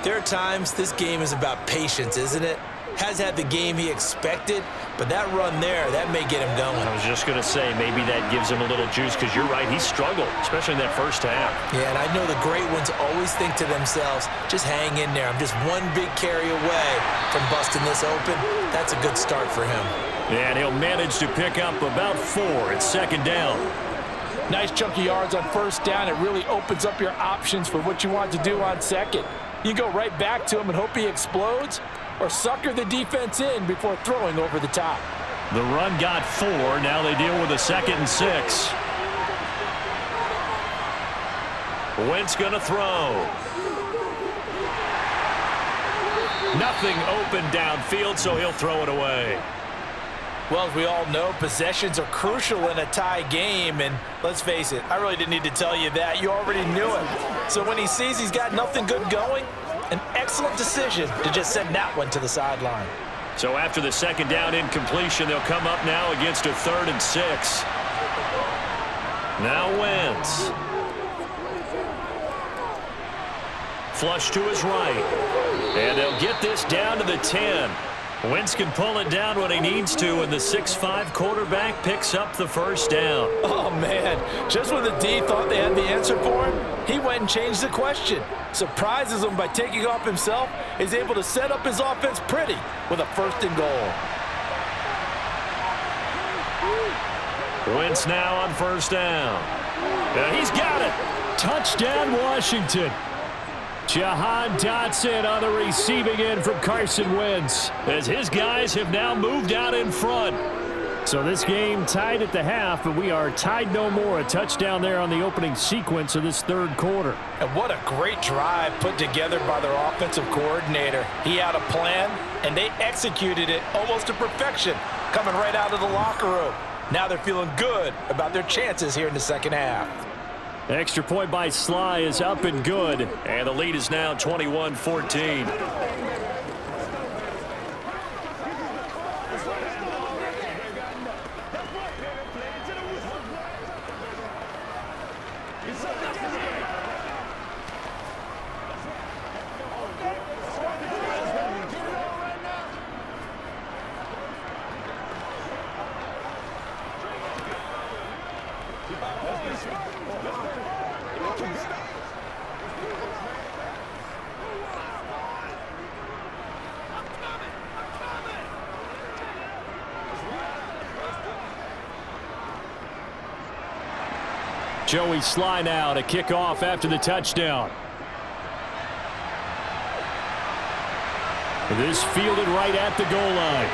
there are times this game is about patience, isn't it? Has had the game he expected, but that run there, that may get him going. I was just going to say, maybe that gives him a little juice because you're right, he struggled, especially in that first half. Yeah, and I know the great ones always think to themselves, just hang in there. I'm just one big carry away from busting this open. That's a good start for him. And he'll manage to pick up about 4 at 2nd down. Nice chunky yards on 1st down. It really opens up your options for what you want to do on 2nd. You go right back to him and hope he explodes, or sucker the defense in before throwing over the top. The run got 4. Now they deal with a 2nd and 6. Wentz going to throw. Nothing open downfield, so he'll throw it away. Well, as we all know, possessions are crucial in a tie game, and let's face it, I really didn't need to tell you that. You already knew it. So when he sees he's got nothing good going, an excellent decision to just send that one to the sideline. So after the 2nd down incompletion, they'll come up now against a 3rd and 6. Now Wentz. Flush to his right. And they'll get this down to the 10. Wentz can pull it down when he needs to, and the 6'5" quarterback picks up the first down. Oh, man. Just when the D thought they had the answer for him, he went and changed the question. Surprises him by taking off himself, is able to set up his offense pretty with a 1st and goal. Wentz now on 1st down. He's got it. Touchdown, Washington. Jahan Dotson on the receiving end from Carson Wentz as his guys have now moved out in front. So this game tied at the half, but we are tied no more. A touchdown there on the opening sequence of this 3rd quarter. And what a great drive put together by their offensive coordinator. He had a plan, and they executed it almost to perfection, coming right out of the locker room. Now they're feeling good about their chances here in the 2nd half. Extra point by Sly is up and good, and the lead is now 21-14. Joey Sly now to kick off after the touchdown. This fielded right at the goal line.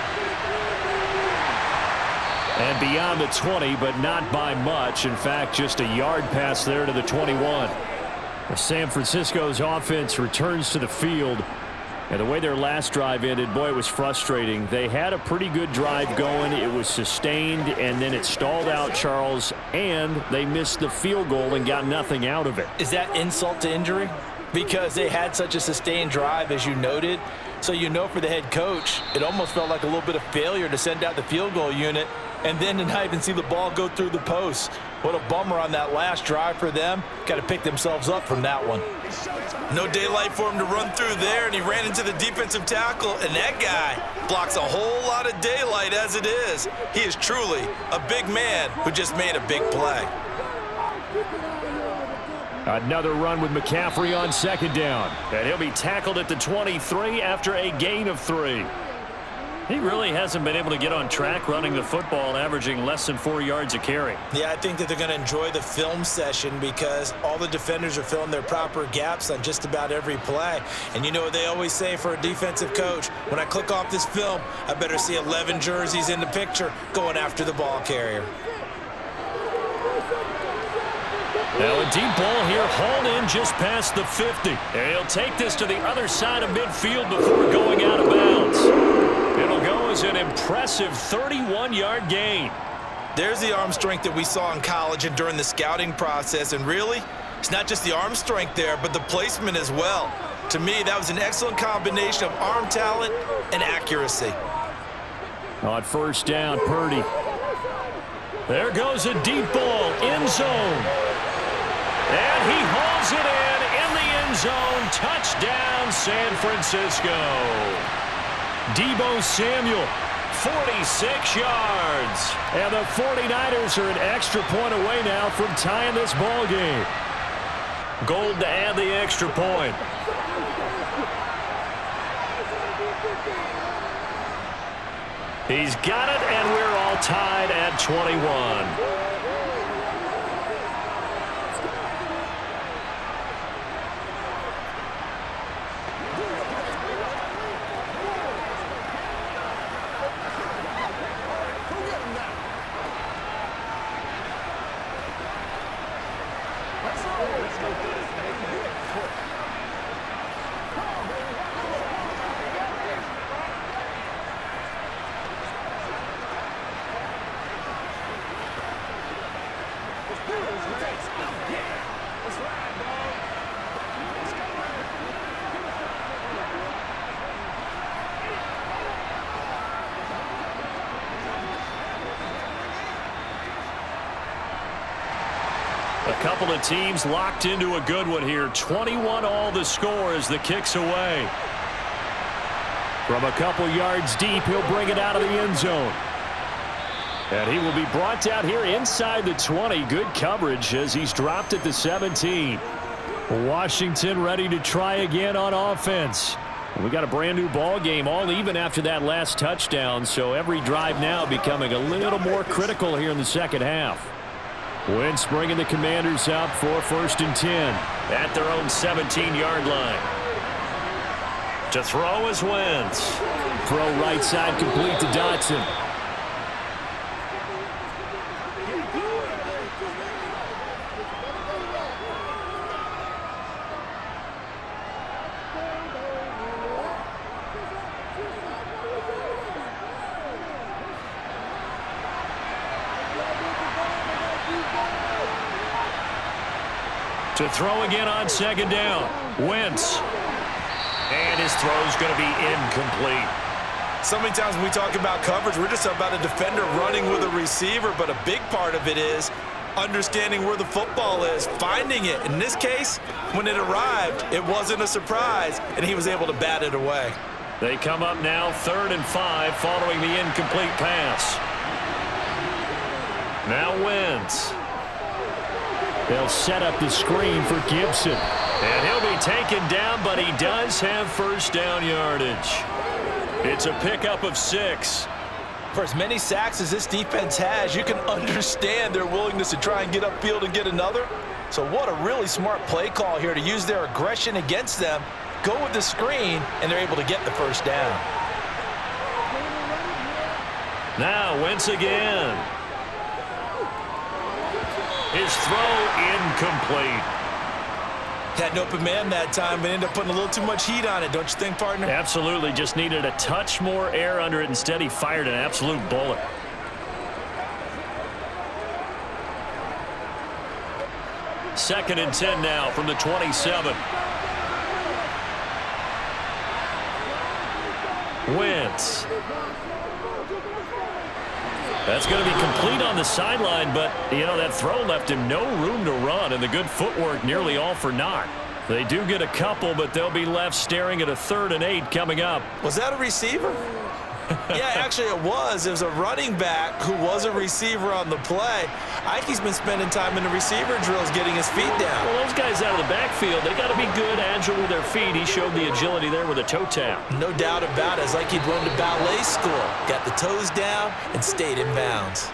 And beyond the 20, but not by much. In fact, just a yard pass there to the 21. San Francisco's offense returns to the field. And the way their last drive ended, boy, it was frustrating. They had a pretty good drive going. It was sustained, and then it stalled out, Charles, and they missed the field goal and got nothing out of it. Is that insult to injury? Because they had such a sustained drive, as you noted. So you know for the head coach, it almost felt like a little bit of failure to send out the field goal unit and then to not even see the ball go through the post. What a bummer on that last drive for them. Got to pick themselves up from that one. No daylight for him to run through there, and he ran into the defensive tackle, and that guy blocks a whole lot of daylight as it is. He is truly a big man who just made a big play. Another run with McCaffrey on 2nd down. And he'll be tackled at the 23 after a gain of 3. He really hasn't been able to get on track running the football, averaging less than 4 yards a carry. Yeah, I think that they're going to enjoy the film session because all the defenders are filling their proper gaps on just about every play. And you know what they always say for a defensive coach? When I click off this film, I better see 11 jerseys in the picture going after the ball carrier. Now a deep ball here, hauled in just past the 50. And he'll take this to the other side of midfield before going out of bounds. It'll go as an impressive 31-yard gain. There's the arm strength that we saw in college and during the scouting process. And really, it's not just the arm strength there, but the placement as well. To me, that was an excellent combination of arm talent and accuracy. On first down, Purdy. There goes a deep ball, end zone. And he hauls it in the end zone. Touchdown, San Francisco. Deebo Samuel, 46 yards. And the 49ers are an extra point away now from tying this ball game. Gold to add the extra point. He's got it, and we're all tied at 21. A couple of teams locked into a good one here. 21 all the score as the kick's away. From a couple yards deep, he'll bring it out of the end zone. And he will be brought down here inside the 20. Good coverage as he's dropped at the 17. Washington ready to try again on offense. We got a brand new ball game, all even after that last touchdown. So every drive now becoming a little more critical here in the second half. Wentz bringing the Commanders up for first and 10 at their own 17-yard line. To throw is Wentz. Throw right side complete to Dotson. To throw again on second down. Wentz. And his throw's going to be incomplete. So many times when we talk about coverage, we're just about a defender running with a receiver, but a big part of it is understanding where the football is, finding it. In this case, when it arrived, it wasn't a surprise, and he was able to bat it away. They come up now 3rd and 5 following the incomplete pass. Now Wentz. They'll set up the screen for Gibson. And he'll be taken down, but he does have first down yardage. It's a pickup of 6. For as many sacks as this defense has, you can understand their willingness to try and get upfield and get another. So what a really smart play call here to use their aggression against them, go with the screen, and they're able to get the first down. Now Wentz again. His throw incomplete. Had an open man that time, but ended up putting a little too much heat on it, don't you think, partner? Absolutely. Just needed a touch more air under it. Instead, he fired an absolute bullet. Second and 10 now from the 27. Wentz. That's going to be complete on the sideline, but, you know, that throw left him no room to run, and the good footwork nearly all for naught. They do get a couple, but they'll be left staring at a 3rd and 8 coming up. Was that a receiver? Yeah, actually it was. It was a running back who was a receiver on the play. I think he's been spending time in the receiver drills getting his feet down. Well, those guys out of the backfield, they got to be good, agile with their feet. He showed the agility there with a toe tap. No doubt about it. It's like he'd run to ballet school. Got the toes down and stayed in bounds.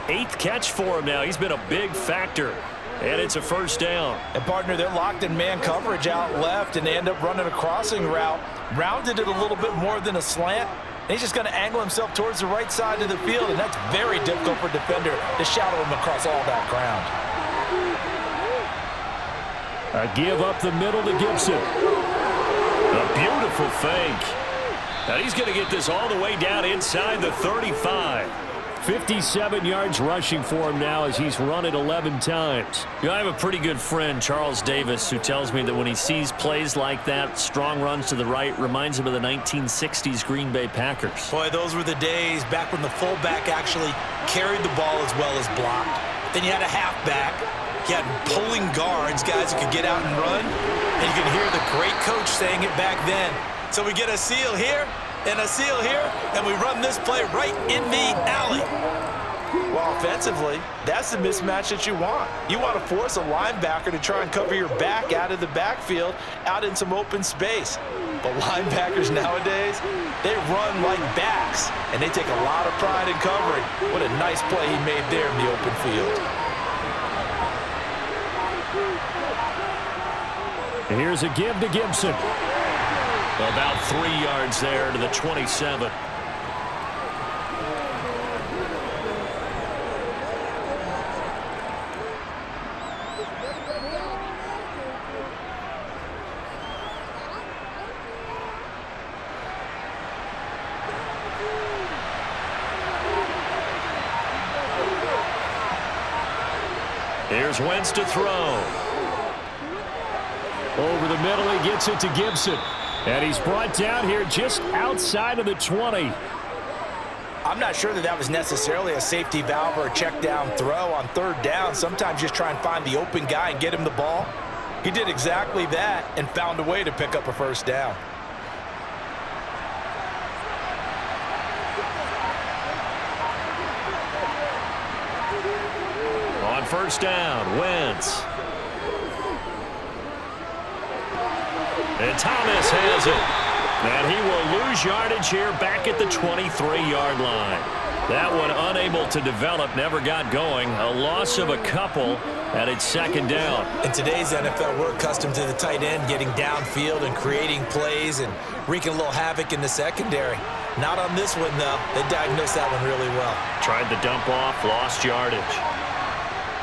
8th catch for him now. He's been a big factor. And it's a first down. And, partner, they're locked in man coverage out left, and they end up running a crossing route. Rounded it a little bit more than a slant. And he's just going to angle himself towards the right side of the field, and that's very difficult for a defender to shadow him across all that ground. A give up the middle to Gibson. A beautiful fake. Now he's going to get this all the way down inside the 35. 57 yards rushing for him now as he's run it 11 times. You know, I have a pretty good friend, Charles Davis, who tells me that when he sees plays like that, strong runs to the right, reminds him of the 1960s Green Bay Packers. Boy, those were the days back when the fullback actually carried the ball as well as blocked. Then you had a halfback. You had pulling guards, guys who could get out and run. And you could hear the great coach saying it back then. So we get a seal here and a seal here, and we run this play right in the alley. Well, offensively, that's the mismatch that you want. You want to force a linebacker to try and cover your back out of the backfield, out in some open space. But linebackers nowadays, they run like backs, and they take a lot of pride in covering. What a nice play he made there in the open field. Here's a give to Gibson. About 3 yards there to the 27. Here's Wentz to throw. Over the middle, he gets it to Gibson. And he's brought down here just outside of the 20. I'm not sure that was necessarily a safety valve or a check down throw on third down. Sometimes just try and find the open guy and get him the ball. He did exactly that and found a way to pick up a first down. On first down, Wentz. And Thomas has it. And he will lose yardage here back at the 23-yard line. That one unable to develop, never got going. A loss of a couple, and it's second down. In today's NFL, we're accustomed to the tight end getting downfield and creating plays and wreaking a little havoc in the secondary. Not on this one, though. They diagnosed that one really well. Tried the dump off, lost yardage.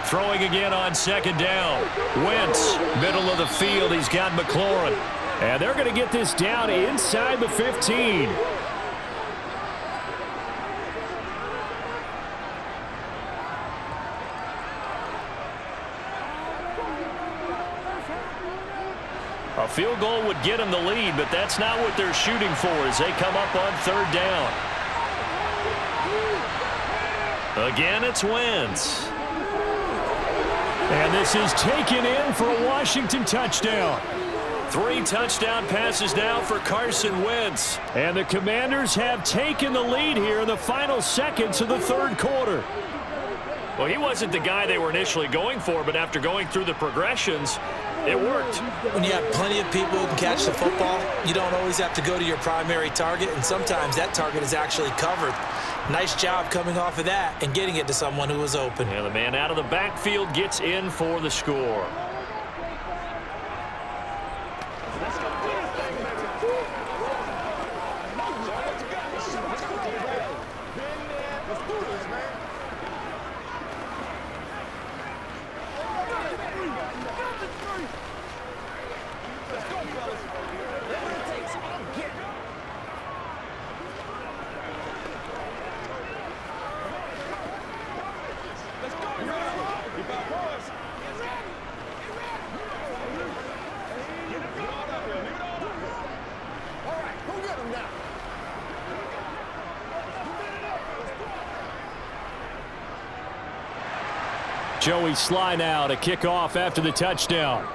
Throwing again on second down. Wentz, middle of the field. He's got McLaurin. And they're going to get this down inside the 15. A field goal would get them the lead, but that's not what they're shooting for as they come up on third down. Again, it's Wentz. And this is taken in for a Washington touchdown. 3 touchdown passes now for Carson Wentz. And the Commanders have taken the lead here in the final seconds of the third quarter. Well, he wasn't the guy they were initially going for, but after going through the progressions, it worked. When you have plenty of people who can catch the football, you don't always have to go to your primary target, and sometimes that target is actually covered. Nice job coming off of that and getting it to someone who was open. And the man out of the backfield gets in for the score. Joey Sly now to kick off after the touchdown.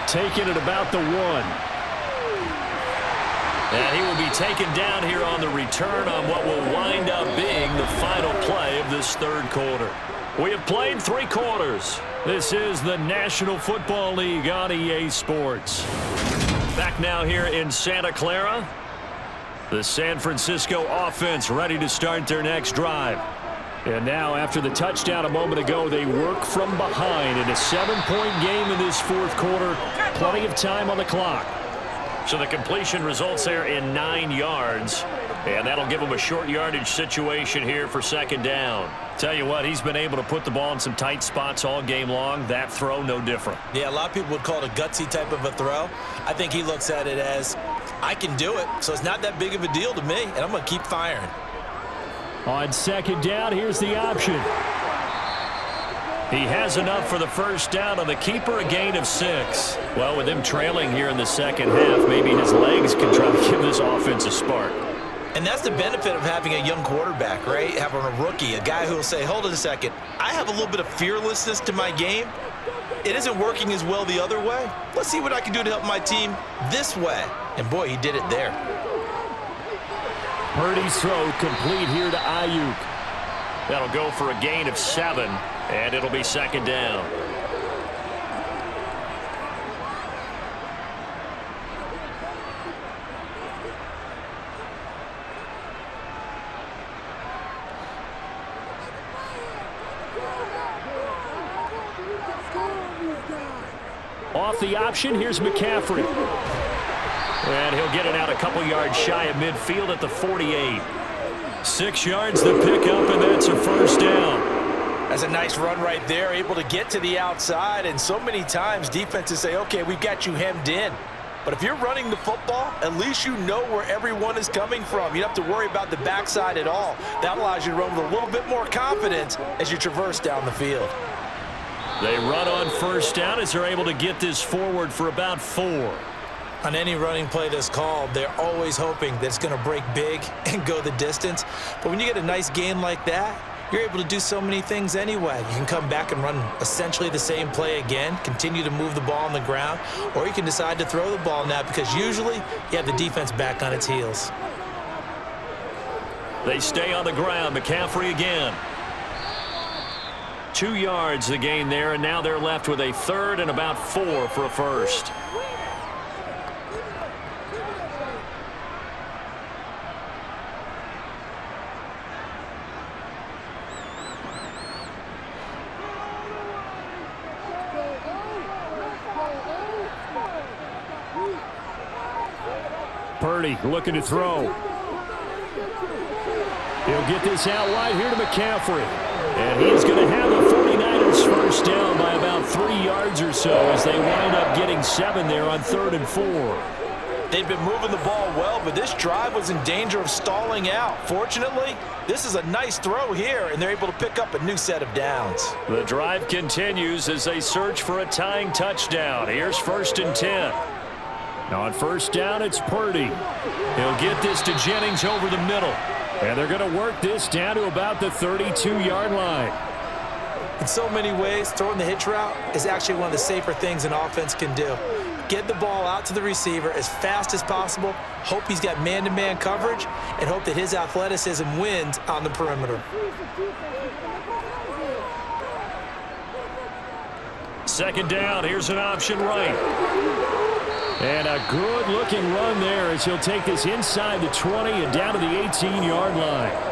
Taking it about the 1. And he will be taken down here on the return on what will wind up being the final play of this third quarter. We have played 3 quarters. This is the National Football League on EA Sports. Back now here in Santa Clara. The San Francisco offense ready to start their next drive. And now, after the touchdown a moment ago, they work from behind in a 7-point game in this fourth quarter. Plenty of time on the clock. So the completion results there in 9 yards. And that'll give him a short yardage situation here for second down. Tell you what, he's been able to put the ball in some tight spots all game long. That throw, no different. Yeah, a lot of people would call it a gutsy type of a throw. I think he looks at it as I can do it, so it's not that big of a deal to me, and I'm going to keep firing. On second down, here's the option. He has enough for the first down on the keeper, a gain of 6. Well, with him trailing here in the second half, maybe his legs can try to give this offense a spark. And that's the benefit of having a young quarterback, right? Having a rookie, a guy who will say, hold it a second, I have a little bit of fearlessness to my game. It isn't working as well the other way. Let's see what I can do to help my team this way. And boy, he did it there. Purdy's throw complete here to Ayuk. That'll go for a gain of 7, and it'll be second down. Off the option, here's McCaffrey. And he'll get it out a couple yards shy of midfield at the 48. 6 yards the pickup, and that's a first down. That's a nice run right there, able to get to the outside. And so many times defenses say, okay, we've got you hemmed in. But if you're running the football, at least you know where everyone is coming from. You don't have to worry about the backside at all. That allows you to run with a little bit more confidence as you traverse down the field. They run on first down as they're able to get this forward for about 4. On any running play that's called, they're always hoping that it's going to break big and go the distance. But when you get a nice gain like that, you're able to do so many things anyway. You can come back and run essentially the same play again, continue to move the ball on the ground, or you can decide to throw the ball now because usually you have the defense back on its heels. They stay on the ground. McCaffrey again. 2 yards the gain there, and now they're left with a third and about 4 for a first. Purdy looking to throw. He'll get this out wide here to McCaffrey. And he's going to have the 49ers first down by about 3 yards or so as they wind up getting 7 there on 3rd and 4. They've been moving the ball well, but this drive was in danger of stalling out. Fortunately, this is a nice throw here, and they're able to pick up a new set of downs. The drive continues as they search for a tying touchdown. Here's 1st and 10. On first down, it's Purdy. He'll get this to Jennings over the middle. And they're going to work this down to about the 32-yard line. In so many ways, throwing the hitch route is actually one of the safer things an offense can do. Get the ball out to the receiver as fast as possible, hope he's got man-to-man coverage, and hope that his athleticism wins on the perimeter. Second down, here's an option right. And a good-looking run there as he'll take this inside the 20 and down to the 18-yard line.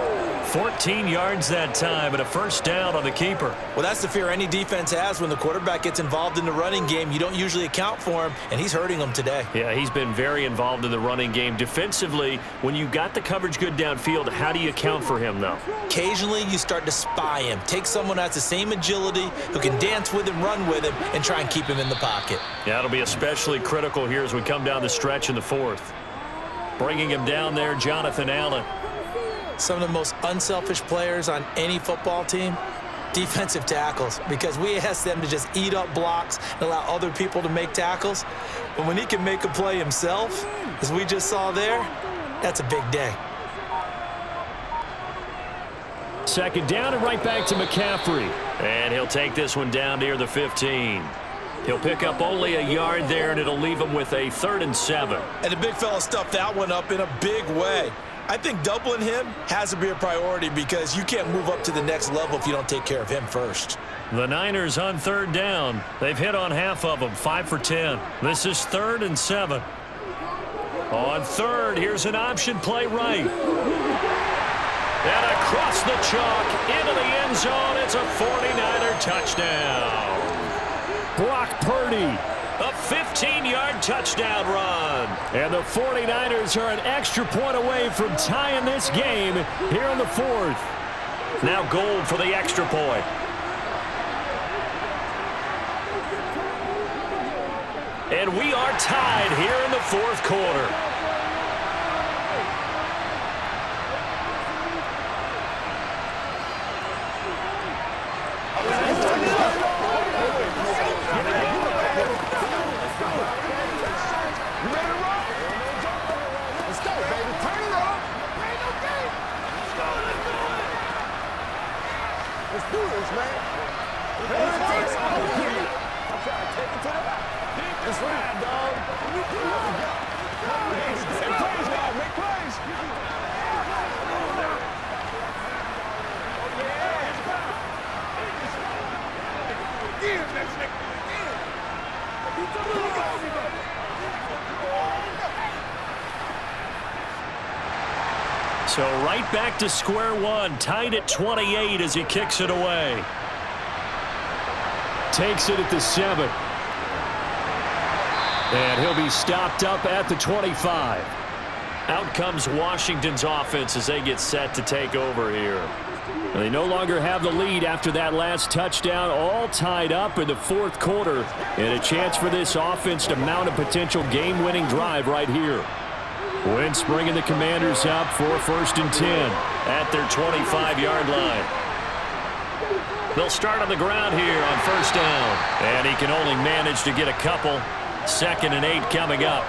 14 yards that time and a first down on the keeper. Well, that's the fear any defense has when the quarterback gets involved in the running game. You don't usually account for him, and he's hurting them today. Yeah, he's been very involved in the running game. Defensively, when you got the coverage good downfield, how do you account for him, though? Occasionally, you start to spy him. Take someone who has the same agility, who can dance with him, run with him, and try and keep him in the pocket. Yeah, it'll be especially critical here as we come down the stretch in the 4th. Bringing him down there, Jonathan Allen. Some of the most unselfish players on any football team, defensive tackles, because we ask them to just eat up blocks and allow other people to make tackles. But when he can make a play himself, as we just saw there, that's a big day. Second down and right back to McCaffrey. And he'll take this one down near the 15. He'll pick up only a yard there, and it'll leave him with a 3rd and 7. And the big fella stuffed that one up in a big way. I think doubling him has to be a priority because you can't move up to the next level if you don't take care of him first. The Niners on 3rd down. They've hit on half of them, 5 for 10. This is 3rd and 7. On 3rd, here's an option play right. And across the chalk, into the end zone, it's a 49er touchdown. Brock Purdy. A 15-yard touchdown run. And the 49ers are an extra point away from tying this game here in the 4th. Now Gold for the extra point. And we are tied here in the 4th quarter. So right back to square one, tied at 28 as he kicks it away. Takes it at the 7. And he'll be stopped up at the 25. Out comes Washington's offense as they get set to take over here. And they no longer have the lead after that last touchdown, all tied up in the fourth quarter. And a chance for this offense to mount a potential game-winning drive right here. Wentz bringing the Commanders up for 1st and 10 at their 25-yard line. They'll start on the ground here on 1st down. And he can only manage to get a couple. 2nd and 8 coming up.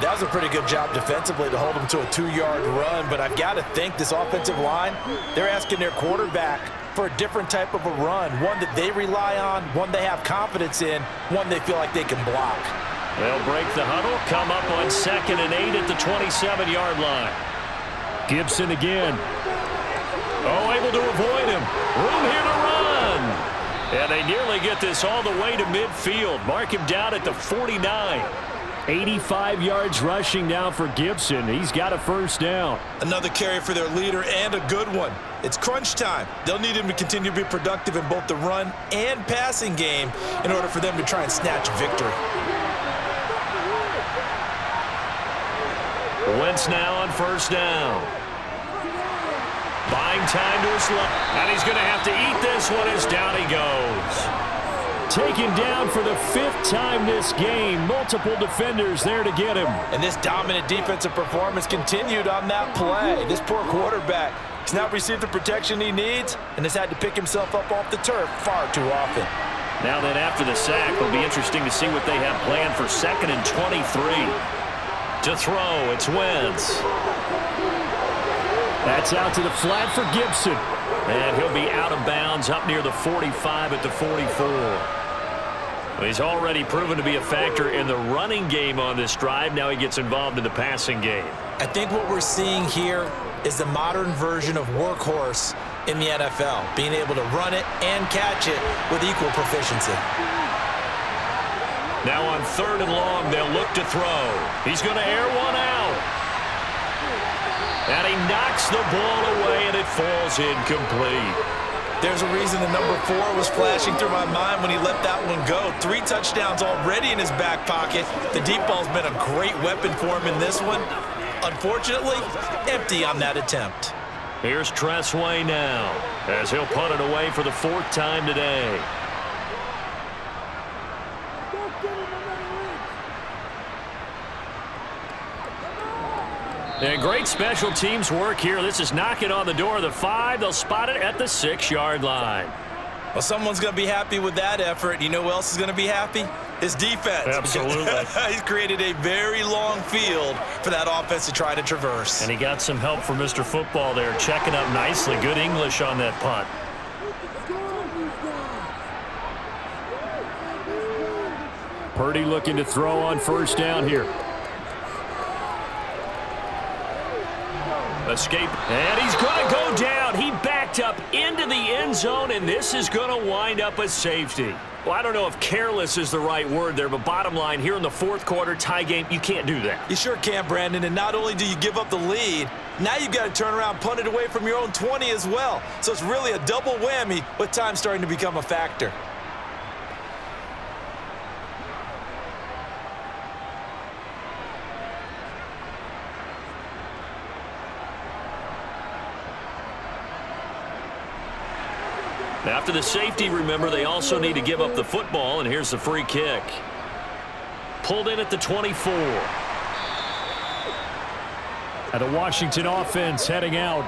That was a pretty good job defensively to hold him to a 2-yard run, but I've got to think this offensive line, they're asking their quarterback for a different type of a run, one that they rely on, one they have confidence in, one they feel like they can block. They'll break the huddle, come up on 2nd and 8 at the 27-yard line. Gibson again. Oh, able to avoid him. Room here to run. And they nearly get this all the way to midfield. Mark him down at the 49. 85 yards rushing now for Gibson. He's got a 1st down. Another carry for their leader and a good one. It's crunch time. They'll need him to continue to be productive in both the run and passing game in order for them to try and snatch a victory. Wentz now on 1st down. Buying time to his left. And he's going to have to eat this one as down he goes. Taken down for the 5th time this game. Multiple defenders there to get him. And this dominant defensive performance continued on that play. This poor quarterback has not received the protection he needs and has had to pick himself up off the turf far too often. Now then, after the sack, it'll be interesting to see what they have planned for 2nd and 23. To throw, it's Wentz. That's out to the flat for Gibson. And he'll be out of bounds up near the 45 at the 44. He's already proven to be a factor in the running game on this drive. Now he gets involved in the passing game. I think what we're seeing here is the modern version of workhorse in the NFL, being able to run it and catch it with equal proficiency. Now on 3rd and long, they'll look to throw. He's going to air one out. And he knocks the ball away, and it falls incomplete. There's a reason the number 4 was flashing through my mind when he let that one go. 3 touchdowns already in his back pocket. The deep ball's been a great weapon for him in this one. Unfortunately, empty on that attempt. Here's Tressway now, as he'll punt it away for the 4th time today. And great special teams work here. This is knocking on the door of the 5. They'll spot it at the 6-yard line. Well, someone's going to be happy with that effort. You know who else is going to be happy? His defense. Absolutely. He's created a very long field for that offense to try to traverse. And he got some help from Mr. Football there, checking up nicely. Good English on that punt. Purdy looking to throw on 1st down here. Escape, and he's going to go down. He backed up into the end zone, and this is going to wind up a safety. Well, I don't know if careless is the right word there, but bottom line, here in the 4th quarter, tie game, you can't do that. You sure can, Brandon, and not only do you give up the lead, now you've got to turn around, punt it away from your own 20 as well. So it's really a double whammy with time starting to become a factor. After the safety, remember, they also need to give up the football, and here's the free kick. Pulled in at the 24. And the Washington offense heading out.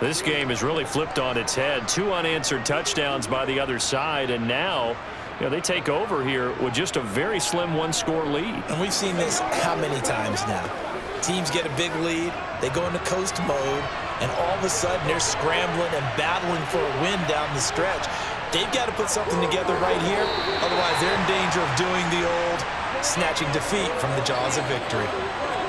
This game is really flipped on its head. 2 unanswered touchdowns by the other side, and now they take over here with just a very slim 1-score lead. And we've seen this how many times now? Teams get a big lead, they go into coast mode, and all of a sudden they're scrambling and battling for a win down the stretch. They've got to put something together right here, otherwise they're in danger of doing the old snatching defeat from the jaws of victory.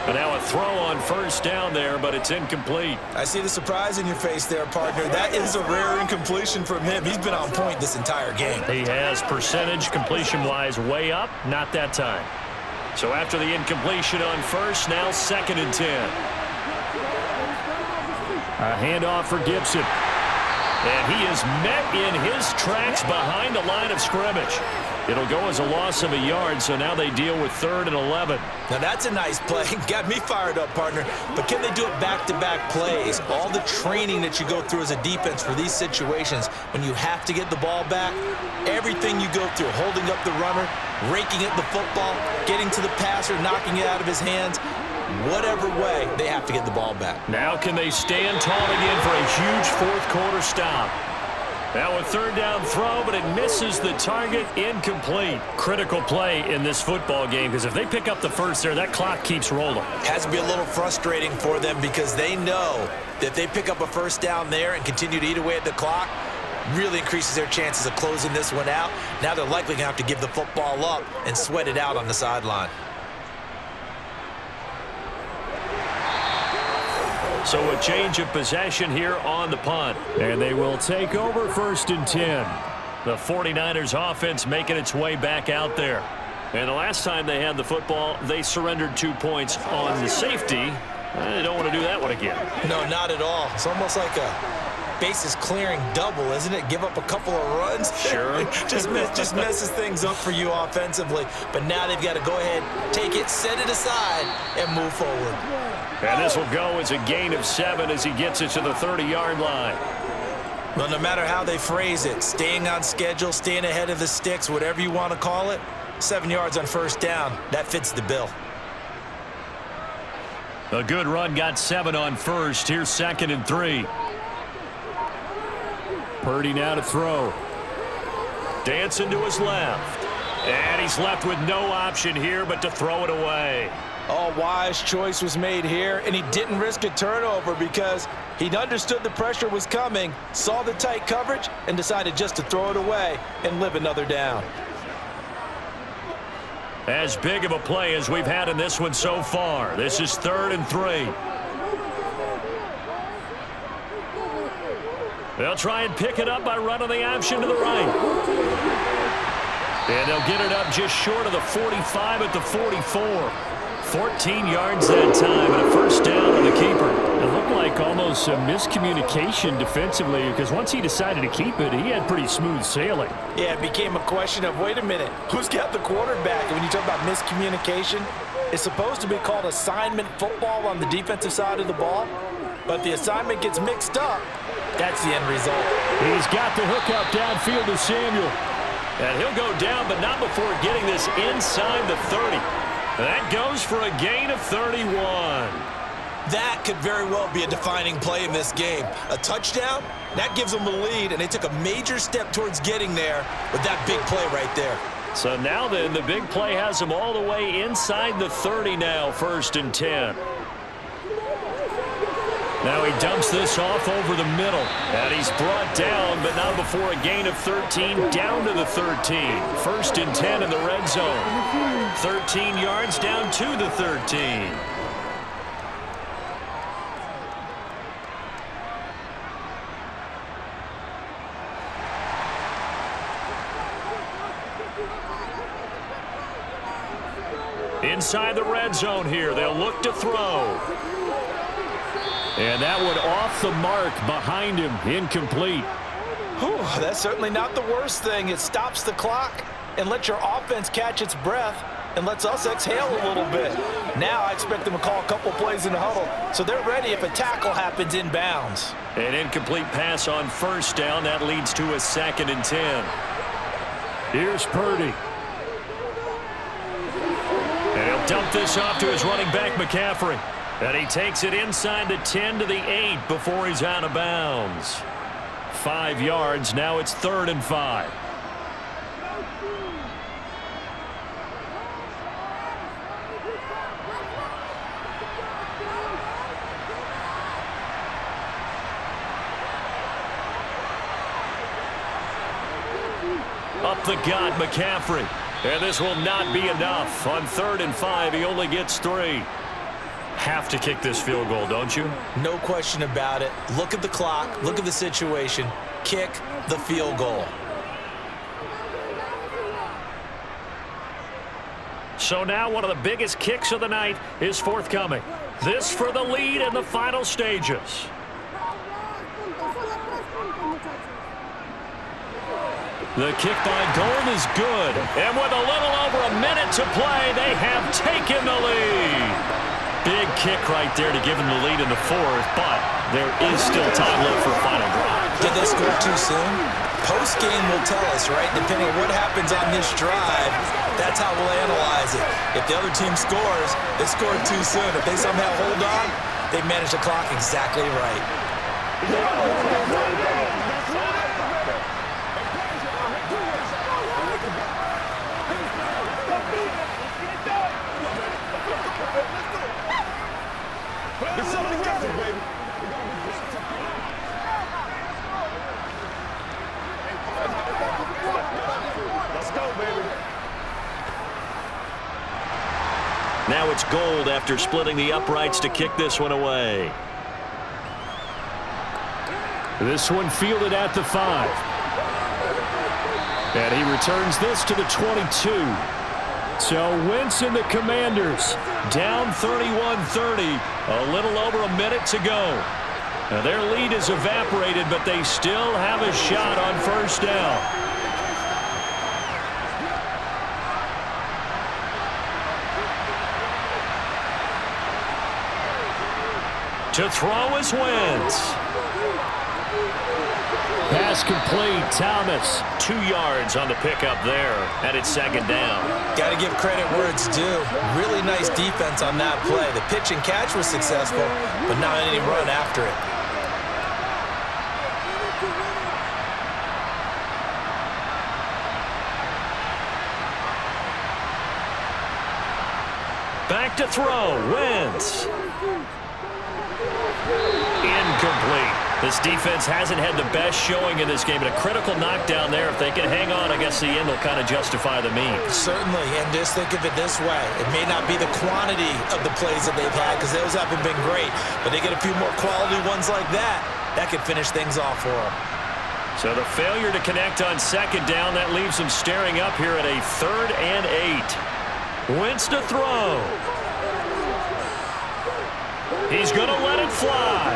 And now a throw on first down there, but it's incomplete. I see the surprise in your face there, partner. That is a rare incompletion from him. He's been on point this entire game. He has percentage completion-wise way up, not that time. So after the incompletion on first, now 2nd and 10. A handoff for Gibson. And he is met in his tracks behind the line of scrimmage. It'll go as a loss of a yard, so now they deal with 3rd and 11. Now that's a nice play. Got me fired up, partner. But can they do it back-to-back plays? All the training that you go through as a defense for these situations, when you have to get the ball back, everything you go through, holding up the runner, raking at the football, getting to the passer, knocking it out of his hands, whatever way, they have to get the ball back. Now can they stand tall again for a huge 4th quarter stop? Now a 3rd down throw, but it misses the target, incomplete. Critical play in this football game, because if they pick up the first there, that clock keeps rolling. Has to be a little frustrating for them because they know that if they pick up a first down there and continue to eat away at the clock, really increases their chances of closing this one out. Now they're likely going to have to give the football up and sweat it out on the sideline. So a change of possession here on the punt. And they will take over 1st and 10. The 49ers offense making its way back out there. And the last time they had the football, they surrendered 2 points on the safety. They don't want to do that one again. No, not at all. It's almost like a bases clearing double, isn't it? Give up a couple of runs. Sure. just messes things up for you offensively. But now they've got to go ahead, take it, set it aside, and move forward. And this will go as a gain of 7 as he gets it to the 30-yard line. Well, no matter how they phrase it, staying on schedule, staying ahead of the sticks, whatever you want to call it, 7 yards on first down, that fits the bill. A good run got 7 on first. Here's 2nd and 3. Purdy now to throw. Dancing to his left. And he's left with no option here but to throw it away. Oh, wise choice was made here, and he didn't risk a turnover because he understood the pressure was coming, saw the tight coverage, and decided just to throw it away and live another down. As big of a play as we've had in this one so far. This is 3rd and 3. They'll try and pick it up by running the option to the right. And they'll get it up just short of the 45 at the 44. 14 yards that time and a first down on the keeper. It looked like almost a miscommunication defensively because once he decided to keep it, he had pretty smooth sailing. Yeah, it became a question of, wait a minute, who's got the quarterback? And when you talk about miscommunication, it's supposed to be called assignment football on the defensive side of the ball, but the assignment gets mixed up. That's the end result. He's got the hook up downfield to Samuel. And he'll go down, but not before getting this inside the 30. That goes for a gain of 31. That could very well be a defining play in this game. A touchdown, that gives them a lead, and they took a major step towards getting there with that big play right there. So now then, the big play has them all the way inside the 30 now, 1st and 10. Now he dumps this off over the middle. And he's brought down, but not before a gain of 13, down to the 13. 1st and 10 in the red zone. 13 yards down to the 13. Inside the red zone here, they'll look to throw. And that one off the mark behind him, incomplete. Whew, that's certainly not the worst thing. It stops the clock and lets your offense catch its breath and lets us exhale a little bit. Now I expect them to call a couple plays in the huddle so they're ready if a tackle happens in bounds. An incomplete pass on first down. That leads to a 2nd and 10. Here's Purdy. And he'll dump this off to his running back, McCaffrey. And he takes it inside the 10 to the 8 before he's out of bounds. 5 yards. Now it's 3rd and 5. Up the gut, McCaffrey. And this will not be enough. On 3rd and 5, he only gets 3. Have to kick this field goal, don't you? No question about it. Look at the clock. Look at the situation. Kick the field goal. So now one of the biggest kicks of the night is forthcoming. This for the lead in the final stages. The kick by Gold is good. And with a little over a minute to play, they have taken the lead. Big kick right there to give them the lead in the 4th, but there is still time left for a final drive. Did they score too soon? Post-game will tell us, right? Depending on what happens on this drive, that's how we'll analyze it. If the other team scores, they scored too soon. If they somehow hold on, they manage the clock exactly right. Now it's Gold after splitting the uprights to kick this one away. This one fielded at the 5. And he returns this to the 22. So Wentz and the Commanders down 31-30. A little over a minute to go. Now their lead is evaporated, but they still have a shot on 1st down. To throw is Wentz. Pass complete. Thomas, 2 yards on the pickup there, and it's 2nd down. Got to give credit where it's due. Really nice defense on that play. The pitch and catch was successful, but not any run after it. Back to throw. Wentz. Incomplete. This defense hasn't had the best showing in this game, but a critical knockdown there. If they can hang on, I guess the end will kind of justify the means. Certainly, and just think of it this way. It may not be the quantity of the plays that they've had because those haven't been great, but they get a few more quality ones like that. That could finish things off for them. So the failure to connect on 2nd down, that leaves them staring up here at a 3rd and 8. Wentz to throw. He's going to let it fly.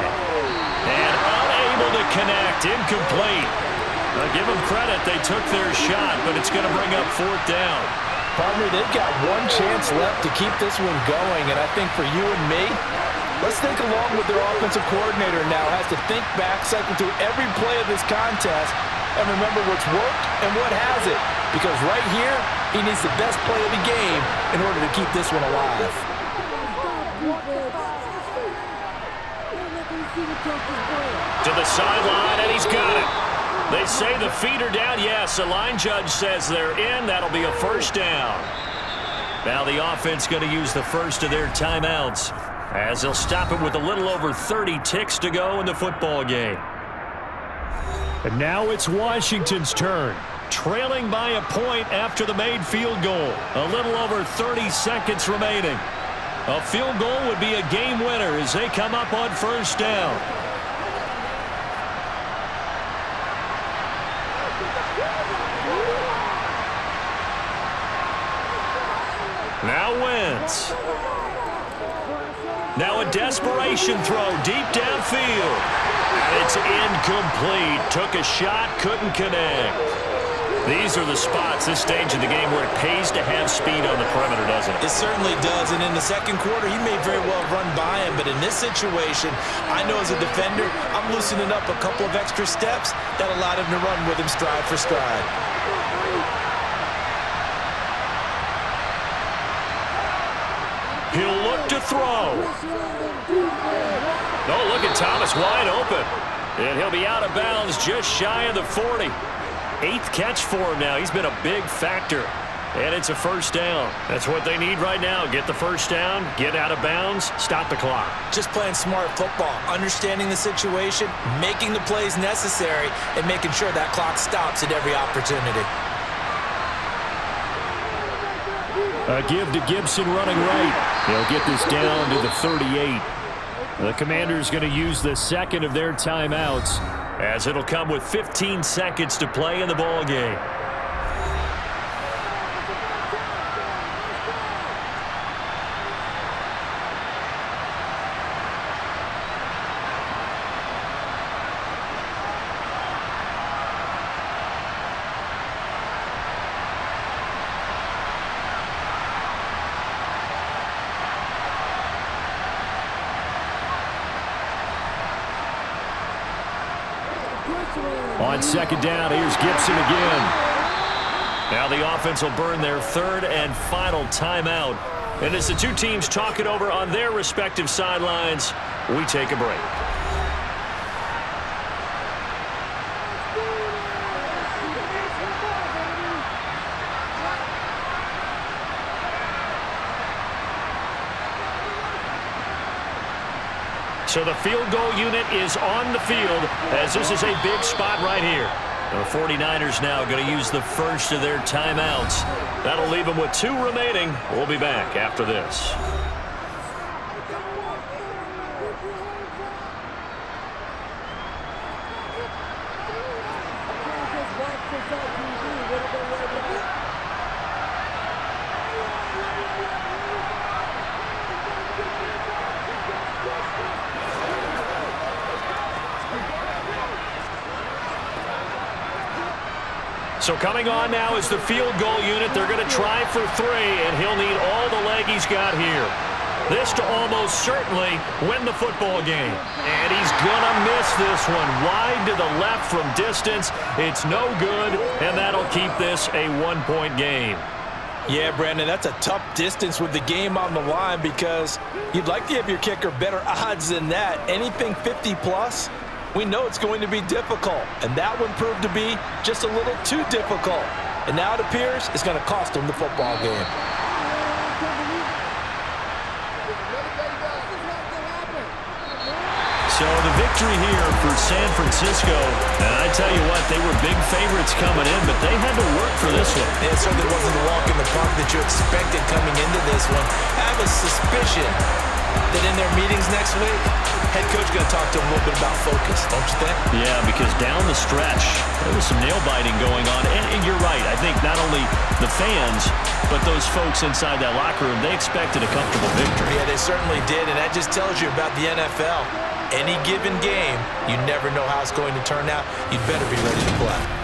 And unable to connect. Incomplete. Now give them credit. They took their shot, but it's going to bring up 4th down. Partner, they've got one chance left to keep this one going, and I think for you and me, let's think along with their offensive coordinator now. Has to think back, cycle through every play of this contest, and remember what's worked and what hasn't. Because right here, he needs the best play of the game in order to keep this one alive. To the sideline, and he's got it. They say the feet are down. Yes, the line judge says they're in. That'll be a 1st down. Now the offense going to use the first of their timeouts as they'll stop it with a little over 30 ticks to go in the football game. And now it's Washington's turn, trailing by a point after the made field goal. A little over 30 seconds remaining. A field goal would be a game winner as they come up on 1st down. Now Wentz. Now a desperation throw deep downfield. And it's incomplete. Took a shot, couldn't connect. These are the spots, this stage of the game, where it pays to have speed on the perimeter, doesn't it? It certainly does, and in the 2nd quarter, he may very well run by him, but in this situation, I know as a defender, I'm loosening up a couple of extra steps that allowed him to run with him stride for stride. He'll look to throw. Oh, look at Thomas wide open. And he'll be out of bounds just shy of the 40. 8th catch for him now. He's been a big factor. And it's a 1st down. That's what they need right now. Get the 1st down, get out of bounds, stop the clock. Just playing smart football, understanding the situation, making the plays necessary, and making sure that clock stops at every opportunity. A give to Gibson running right. He'll get this down to the 38. The Commanders going to use the second of their timeouts, as it'll come with 15 seconds to play in the ball game. On second down, here's Gibson again. Now the offense will burn their third and final timeout. And as the two teams talk it over on their respective sidelines, we take a break. So the field goal unit is on the field, as this is a big spot right here. The 49ers now going to use the first of their timeouts. That'll leave them with 2 remaining. We'll be back after this. So coming on now is the field goal unit. They're going to try for 3, and he'll need all the leg he's got here. This to almost certainly win the football game. And he's going to miss this one. Wide to the left from distance. It's no good, and that'll keep this a 1-point game. Yeah, Brandon, that's a tough distance with the game on the line, because you'd like to give your kicker better odds than that. Anything 50-plus, we know it's going to be difficult, and that one proved to be just a little too difficult. And now it appears it's going to cost them the football game. So the victory here for San Francisco, and I tell you what, they were big favorites coming in, but they had to work for this one. It certainly wasn't the walk in the park that you expected coming into this one. I have a suspicion that in their meetings next week, head coach going to talk to them a little bit about focus, don't you think? Yeah, because down the stretch, there was some nail-biting going on. And you're right. I think not only the fans, but those folks inside that locker room, they expected a comfortable victory. Yeah, they certainly did, and that just tells you about the NFL. Any given game, you never know how it's going to turn out. You'd better be ready to play.